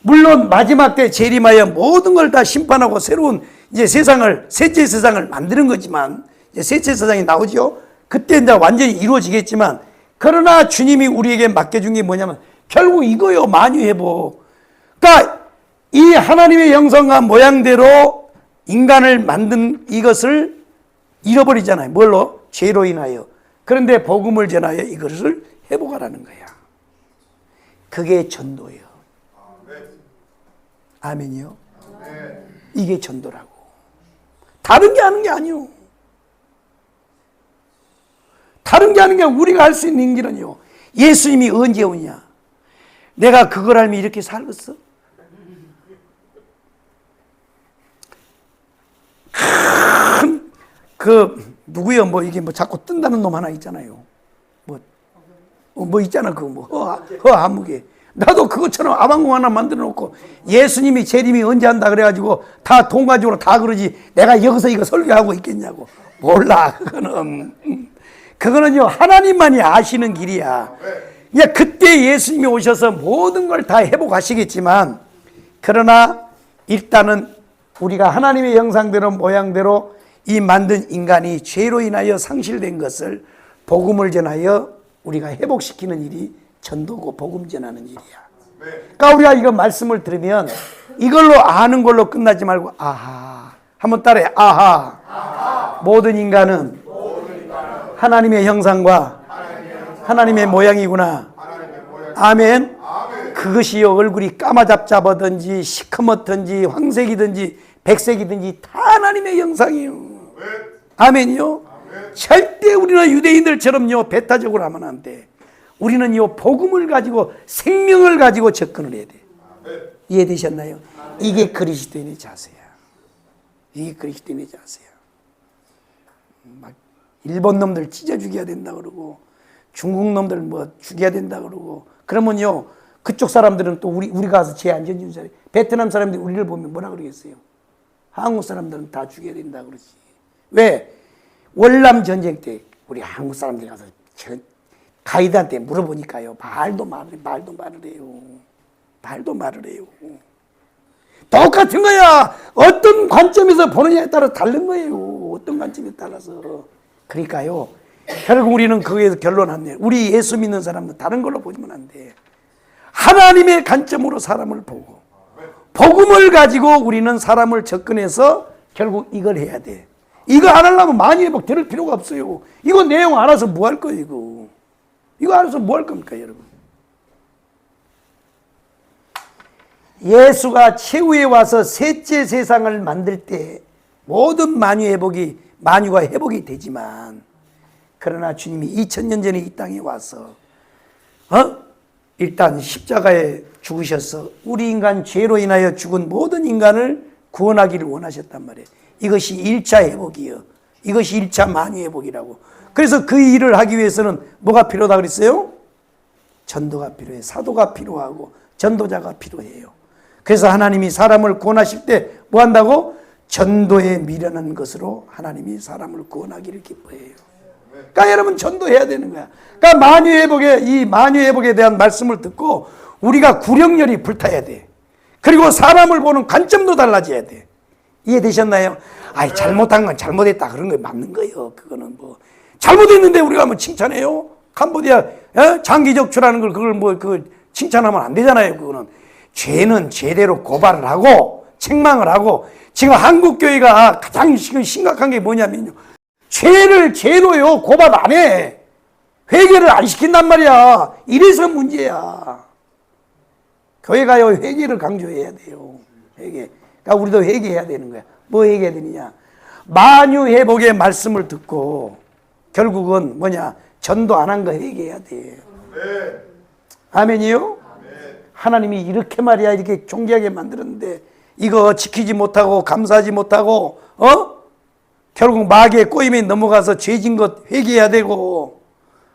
물론 마지막 때 재림하여 모든 걸 다 심판하고 새로운 이제 세상을, 셋째 세상을 만드는 거지만, 이제 셋째 세상이 나오죠? 그때 이제 완전히 이루어지겠지만, 그러나 주님이 우리에게 맡겨준 게 뭐냐면, 결국 이거요, 만유회복. 그러니까 이 하나님의 형상과 모양대로 인간을 만든 이것을 잃어버리잖아요. 뭘로? 죄로 인하여. 그런데 복음을 전하여 이것을 회복하라는 거야. 그게 전도예요. 아멘이요? 이게 전도라고. 다른 게 하는 게 아니요. 다른 게 하는 게 우리가 할 수 있는 길은요. 예수님이 언제 오냐? 내가 그걸 알면 이렇게 살겠어? 누구요? 뭐 이게 뭐 자꾸 뜬다는 놈 하나 있잖아요. 뭐 있잖아. 허아무개. 나도 그것처럼 아방궁 하나 만들어 놓고 예수님이 재림이 언제 한다 그래가지고 다 돈 가지고 다 그러지 내가 여기서 이거 설교하고 있겠냐고. 몰라. 그거는요 하나님만이 아시는 길이야. 그때 예수님이 오셔서 모든 걸 다 회복하시겠지만 그러나 일단은 우리가 하나님의 형상대로 모양대로 이 만든 인간이 죄로 인하여 상실된 것을 복음을 전하여 우리가 회복시키는 일이 전도고 복음 전하는 일이야. 그러니까 우리가 이거 말씀을 들으면 이걸로 아는 걸로 끝나지 말고 아하 한번 따라해. 아하. 모든 인간은 하나님의 형상과 하나님의 모양이구나. 아멘. 그것이요 얼굴이 까마잡잡하든지 시커멓든지 황색이든지 백색이든지 다 하나님의 형상이요. 아멘이요. 절대 우리는 유대인들처럼요 배타적으로 하면 안 돼. 우리는 요 복음을 가지고 생명을 가지고 접근을 해야 돼. 이해되셨나요? 이게 그리스도인의 자세야. 이게 그리스도인의 자세야. 막 일본 놈들 찢어 죽여야 된다 그러고 중국 놈들 뭐 죽여야 된다 그러고 그러면요 그쪽 사람들은 또 우리 가서 죄 안 져주는 사람. 베트남 사람들이 우리를 보면 뭐라 그러겠어요? 한국 사람들은 다 죽여야 된다 그러지. 왜? 월남 전쟁 때 우리 한국 사람들이 가서 가이드한테 물어보니까요 말도 말을 해요. 똑같은 거야. 어떤 관점에서 보느냐에 따라 다른 거예요. 어떤 관점에 따라서. 그러니까요 결국 우리는 거기에서 결론하네. 우리 예수 믿는 사람은 다른 걸로 보지면 안 돼. 하나님의 관점으로 사람을 보고 복음을 가지고 우리는 사람을 접근해서 결국 이걸 해야 돼. 이거 안 하려면 만유회복 들을 필요가 없어요. 이거 내용 알아서 뭐 할 거예요. 이거 알아서 뭐 할 겁니까 여러분. 예수가 최후에 와서 셋째 세상을 만들 때 모든 만유가 회복이 되지만 그러나 주님이 2000년 전에 이 땅에 와서 일단 십자가에 죽으셔서 우리 인간 죄로 인하여 죽은 모든 인간을 구원하기를 원하셨단 말이에요. 이것이 1차 회복이에요. 이것이 1차 만유회복이라고. 그래서 그 일을 하기 위해서는 뭐가 필요하다 그랬어요? 전도가 필요해요. 사도가 필요하고 전도자가 필요해요. 그래서 하나님이 사람을 구원하실 때 뭐 한다고? 전도에 미련한 것으로 하나님이 사람을 구원하기를 기뻐해요. 그러니까 여러분 전도해야 되는 거야. 그러니까 이 만유회복에 대한 말씀을 듣고 우리가 구령열이 불타야 돼. 그리고 사람을 보는 관점도 달라져야 돼. 이해되셨나요? 아이 잘못한 건 잘못했다 그런 거 맞는 거예요. 그거는 뭐 잘못했는데 우리가 뭐 칭찬해요? 캄보디아 장기 적출하는 걸 그걸 칭찬하면 안 되잖아요. 그거는 죄는 죄대로 고발을 하고 책망을 하고 지금 한국 교회가 가장 지금 심각한 게 뭐냐면요. 죄를 죄로요 고발 안 해. 회개를 안 시킨단 말이야. 이래서 문제야. 교회가요 회개를 강조해야 돼요. 회개. 그러니까 우리도 회개해야 되는 거야. 뭐 회개해야 되느냐? 만유회복의 말씀을 듣고 결국은 뭐냐? 전도 안 한 거 회개해야 돼. 아멘이요? 하나님이 이렇게 말이야 이렇게 존귀하게 만들었는데 이거 지키지 못하고 감사하지 못하고 결국 마귀의 꼬임에 넘어가서 죄진 것 회개해야 되고,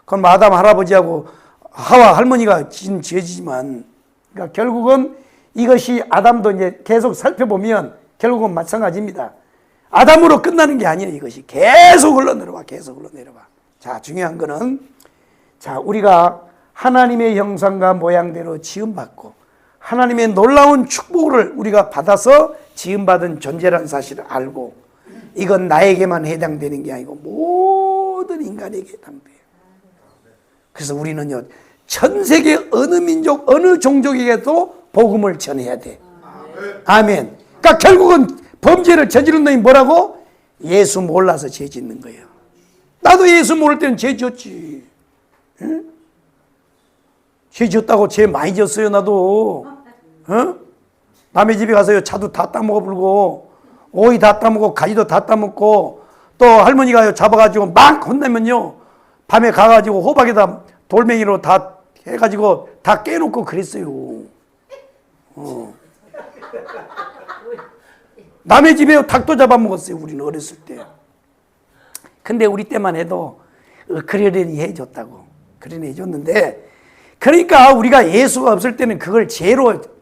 그건 아담 할아버지하고 하와 할머니가 진 죄지지만, 그러니까 결국은 이것이 아담도 이제 계속 살펴보면 결국은 마찬가지입니다. 아담으로 끝나는 게 아니에요. 이것이 계속 흘러내려와, 계속 흘러내려와. 자, 중요한 거는, 자, 우리가 하나님의 형상과 모양대로 지음받고 하나님의 놀라운 축복을 우리가 받아서 지음받은 존재라는 사실을 알고, 이건 나에게만 해당되는 게 아니고 모든 인간에게 해당돼요. 그래서 우리는요, 전 세계 어느 민족, 어느 종족에게도 복음을 전해야 돼. 아멘. 그러니까 결국은 범죄를 저지른 놈이 뭐라고? 예수 몰라서 죄 짓는 거예요. 나도 예수 모를 때는 죄 지었지. 응? 죄 지었다고 죄 많이 지었어요, 나도. 어? 남의 집에 가서요, 차도 다 따먹어 불고, 오이 다 따먹고, 가지도 다 따먹고, 또 할머니가 잡아가지고 막 혼내면요, 밤에 가가지고 호박에다 돌멩이로 다 해가지고 다 깨놓고 그랬어요. 남의 집에 닭도 잡아먹었어요, 우리는 어렸을 때. 근데 우리 때만 해도 그러려니 해줬다고. 그러니 해줬는데, 그러니까 우리가 예수가 없을 때는 그걸 죄를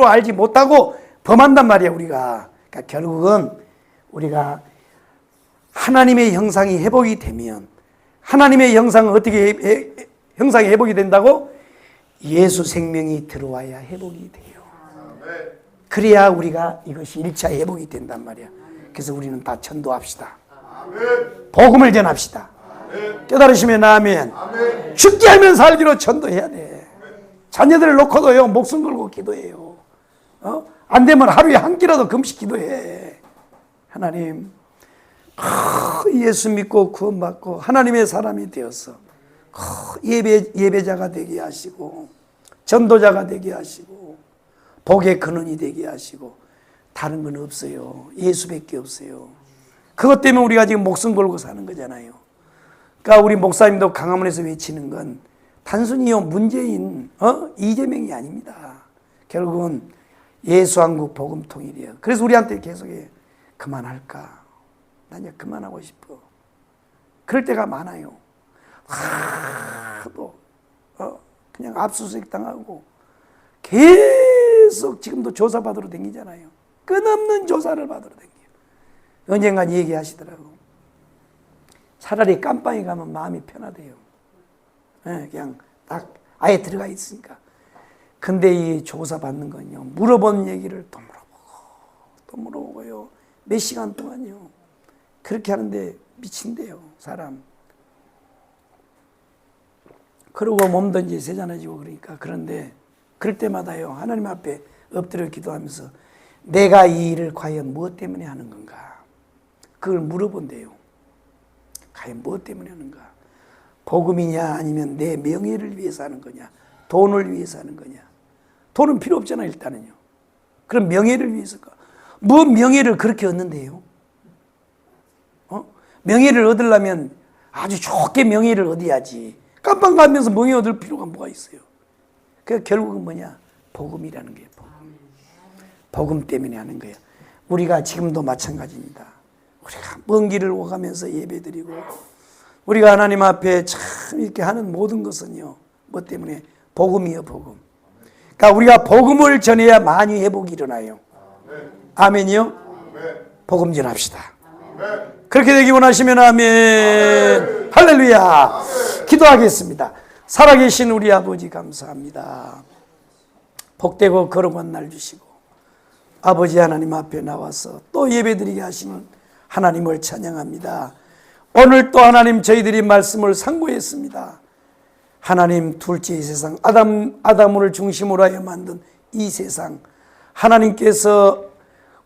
알지 못하고 범한단 말이야, 우리가. 그러니까 결국은 우리가 하나님의 형상이 회복이 되면, 하나님의 형상은 어떻게 형상이 회복이 된다고? 예수 생명이 들어와야 회복이 돼요. 그래야 우리가 이것이 1차 회복이 된단 말이야. 그래서 우리는 다 전도합시다. 복음을 전합시다. 깨달으시면 아멘. 죽게 하면 살기로 전도해야 돼. 자녀들을 놓고도요, 목숨 걸고 기도해요. 안 되면 하루에 한 끼라도 금식 기도해. 하나님, 예수 믿고 구원받고 하나님의 사람이 되어서 예배자가 되게 하시고, 전도자가 되게 하시고, 복의 근원이 되게 하시고, 다른 건 없어요. 예수밖에 없어요. 그것 때문에 우리가 지금 목숨 걸고 사는 거잖아요. 그러니까 우리 목사님도 강화문에서 외치는 건 단순히요, 문재인, 이재명이 아닙니다. 결국은 예수한국 복음 통일이에요. 그래서 우리한테 계속해. 그만할까? 난 이제 그만하고 싶어. 그럴 때가 많아요. 그냥 압수수색 당하고 계속 지금도 조사받으러 다니잖아요. 끝없는 조사를 받으러 다녀요. 언젠간 얘기하시더라고. 차라리 깜빵에 가면 마음이 편하대요. 그냥 딱 아예 들어가 있으니까. 근데 이 조사받는 건요, 물어본 얘기를 또 물어보고요, 몇 시간 동안요, 그렇게 하는데 미친대요, 사람. 그러고 몸도 이제 세잔해지고 그러니까. 그런데 그럴 때마다요, 하나님 앞에 엎드려 기도하면서 내가 이 일을 과연 무엇 때문에 하는 건가? 그걸 물어본대요. 과연 무엇 때문에 하는가? 복음이냐, 아니면 내 명예를 위해서 하는 거냐, 돈을 위해서 하는 거냐? 돈은 필요 없잖아, 일단은요. 그럼 명예를 위해서가. 무슨 명예를 그렇게 얻는데요? 명예를 얻으려면 아주 좋게 명예를 얻어야지. 깜빵 가면서 명예 얻을 필요가 뭐가 있어요? 그 결국은 뭐냐? 복음이라는 거예요. 복음 때문에 하는 거예요. 우리가 지금도 마찬가지입니다. 우리가 먼 길을 오가면서 예배드리고, 우리가 하나님 앞에 참 이렇게 하는 모든 것은요, 뭐 때문에? 복음이요, 복음. 그러니까 우리가 복음을 전해야 많이 회복이 일어나요. 아멘이요? 복음 전합시다. 그렇게 되기 원하시면 아멘. 할렐루야. 기도하겠습니다. 살아계신 우리 아버지 감사합니다. 복되고 거룩한 날 주시고, 아버지 하나님 앞에 나와서 또 예배드리게 하시는 하나님을 찬양합니다. 오늘 또 하나님 저희들이 말씀을 상고했습니다. 하나님, 둘째 세상, 아담을 중심으로 하여 만든 이 세상, 하나님께서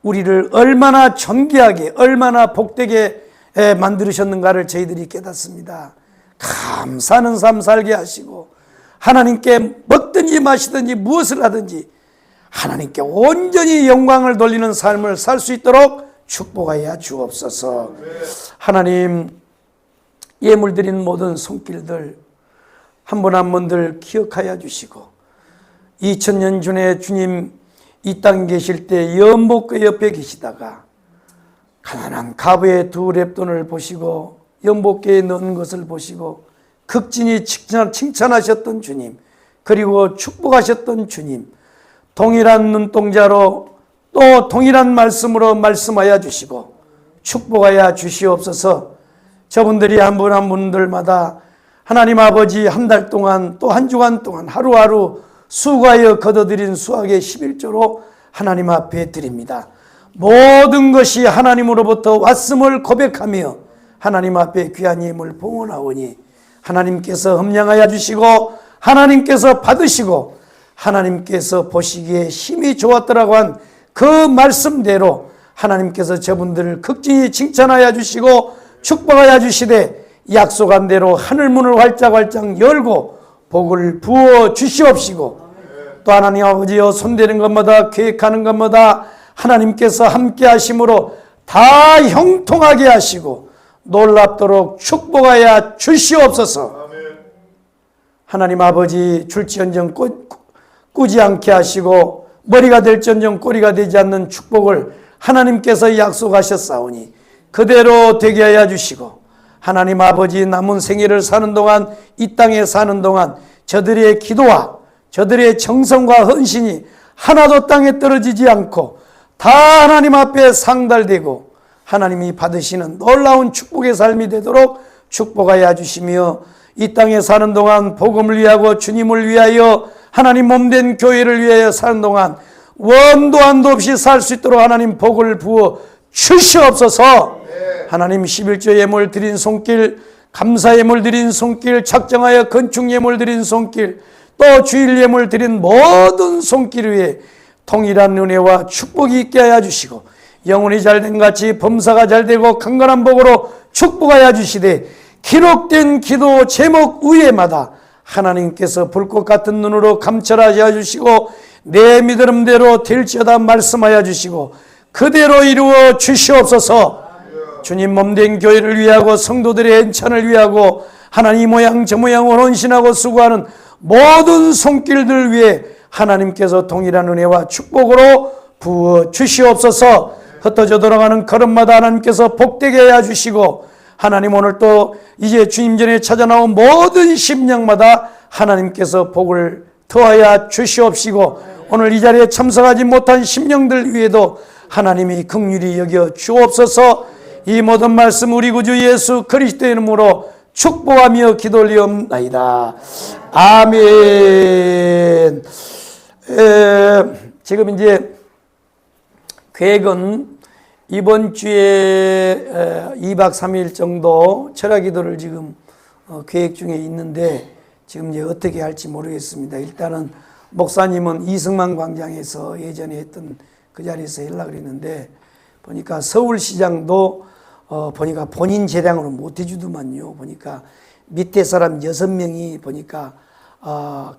우리를 얼마나 존귀하게, 얼마나 복되게 만들으셨는가를 저희들이 깨닫습니다. 감사하는 삶 살게 하시고, 하나님께 먹든지 마시든지 무엇을 하든지 하나님께 온전히 영광을 돌리는 삶을 살 수 있도록 축복하여 주옵소서. 하나님, 예물 드린 모든 손길들 한 분 한 분들 기억하여 주시고, 2000년 전에 주님 이 땅에 계실 때 연복교 옆에 계시다가 가난한 가부의 두 랩돈을 보시고 연복계에 넣은 것을 보시고 극진히 칭찬하셨던 주님, 그리고 축복하셨던 주님, 동일한 눈동자로 또 동일한 말씀으로 말씀하여 주시고 축복하여 주시옵소서. 저분들이 한 분 한 분들마다 하나님 아버지 한 달 동안 또 한 주간 동안 하루하루 수고하여 거둬들인 수학의 11조로 하나님 앞에 드립니다. 모든 것이 하나님으로부터 왔음을 고백하며 하나님 앞에 귀한 예물 봉헌하오니 하나님께서 흠량하여 주시고 하나님께서 받으시고 하나님께서 보시기에 힘이 좋았더라고 한 그 말씀대로 하나님께서 저분들을 극진히 칭찬하여 주시고 축복하여 주시되 약속한 대로 하늘문을 활짝활짝 열고 복을 부어 주시옵시고 또 하나님 아버지여 손대는 것마다 계획하는 것마다 하나님께서 함께 하심으로 다 형통하게 하시고 놀랍도록 축복하여 주시옵소서. 하나님 아버지 줄지언정 꾸지 않게 하시고 머리가 될지언정 꼬리가 되지 않는 축복을 하나님께서 약속하셨사오니 그대로 되게 하여 주시고 하나님 아버지 남은 생애를 사는 동안 이 땅에 사는 동안 저들의 기도와 저들의 정성과 헌신이 하나도 땅에 떨어지지 않고 다 하나님 앞에 상달되고 하나님이 받으시는 놀라운 축복의 삶이 되도록 축복하여 주시며 이 땅에 사는 동안 복음을 위하고 주님을 위하여 하나님 몸된 교회를 위하여 사는 동안 원도 한도 없이 살 수 있도록 하나님 복을 부어 주시옵소서. 하나님 11조 예물 드린 손길, 감사 예물 드린 손길, 작정하여 건축 예물 드린 손길, 또 주일 예물 드린 모든 손길 위에 통일한 은혜와 축복이 있게 하여 주시고 영혼이 잘된 같이 범사가 잘되고 강건한 복으로 축복하여 주시되 기록된 기도 제목 위에마다 하나님께서 불꽃 같은 눈으로 감찰하여 주시고 내 믿음대로 될지어다 말씀하여 주시고 그대로 이루어 주시옵소서. 주님 몸된 교회를 위하고 성도들의 엔찬을 위하고 하나님 이 모양 저 모양을 헌신하고 수고하는 모든 손길들 위해 하나님께서 동일한 은혜와 축복으로 부어 주시옵소서. 흩어져 돌아가는 걸음마다 하나님께서 복되게 하여 주시고 하나님 오늘 또 이제 주님 전에 찾아 나온 모든 심령마다 하나님께서 복을 더하여 주시옵시고 오늘 이 자리에 참석하지 못한 심령들 위에도 하나님이 긍휼히 여겨 주옵소서. 이 모든 말씀 우리 구주 예수 그리스도의 이름으로 축복하며 기도 올리옵나이다. 아멘. 지금 이제 계획은 이번 주에 2박 3일 정도 철학 기도를 지금 계획 중에 있는데 지금 이제 어떻게 할지 모르겠습니다. 일단은 목사님은 이승만 광장에서 예전에 했던 그 자리에서 연락을 했는데 보니까 서울시장도 보니까 본인 재량으로 못 해주더만요. 보니까 밑에 사람 6명이 보니까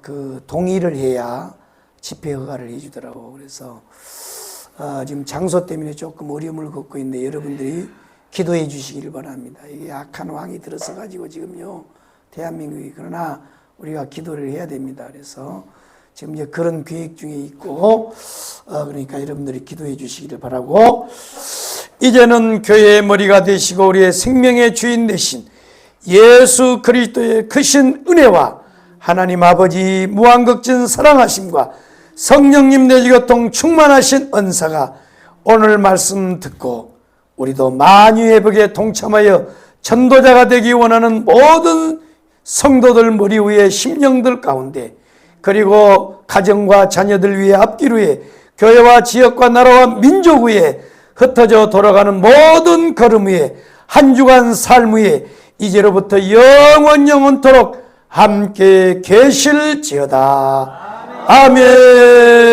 그 동의를 해야 집회 허가를 해주더라고. 그래서 지금 장소 때문에 조금 어려움을 겪고 있는데 여러분들이 기도해 주시길 바랍니다. 이게 악한 왕이 들어서 가지고 지금요 대한민국이 그러나 우리가 기도를 해야 됩니다. 그래서 지금 이제 그런 계획 중에 있고 그러니까 여러분들이 기도해 주시기를 바라고 이제는 교회의 머리가 되시고 우리의 생명의 주인 되신 예수 그리스도의 크신 은혜와 하나님 아버지 무한극진 사랑하심과 성령님 내주교통 충만하신 은사가 오늘 말씀 듣고 우리도 만유의 복에 동참하여 전도자가 되기 원하는 모든 성도들 머리 위에 심령들 가운데 그리고 가정과 자녀들 위해 앞길 위에 교회와 지역과 나라와 민족 위에 흩어져 돌아가는 모든 걸음 위에 한 주간 삶 위에 이제로부터 영원토록 함께 계실지어다. 아멘.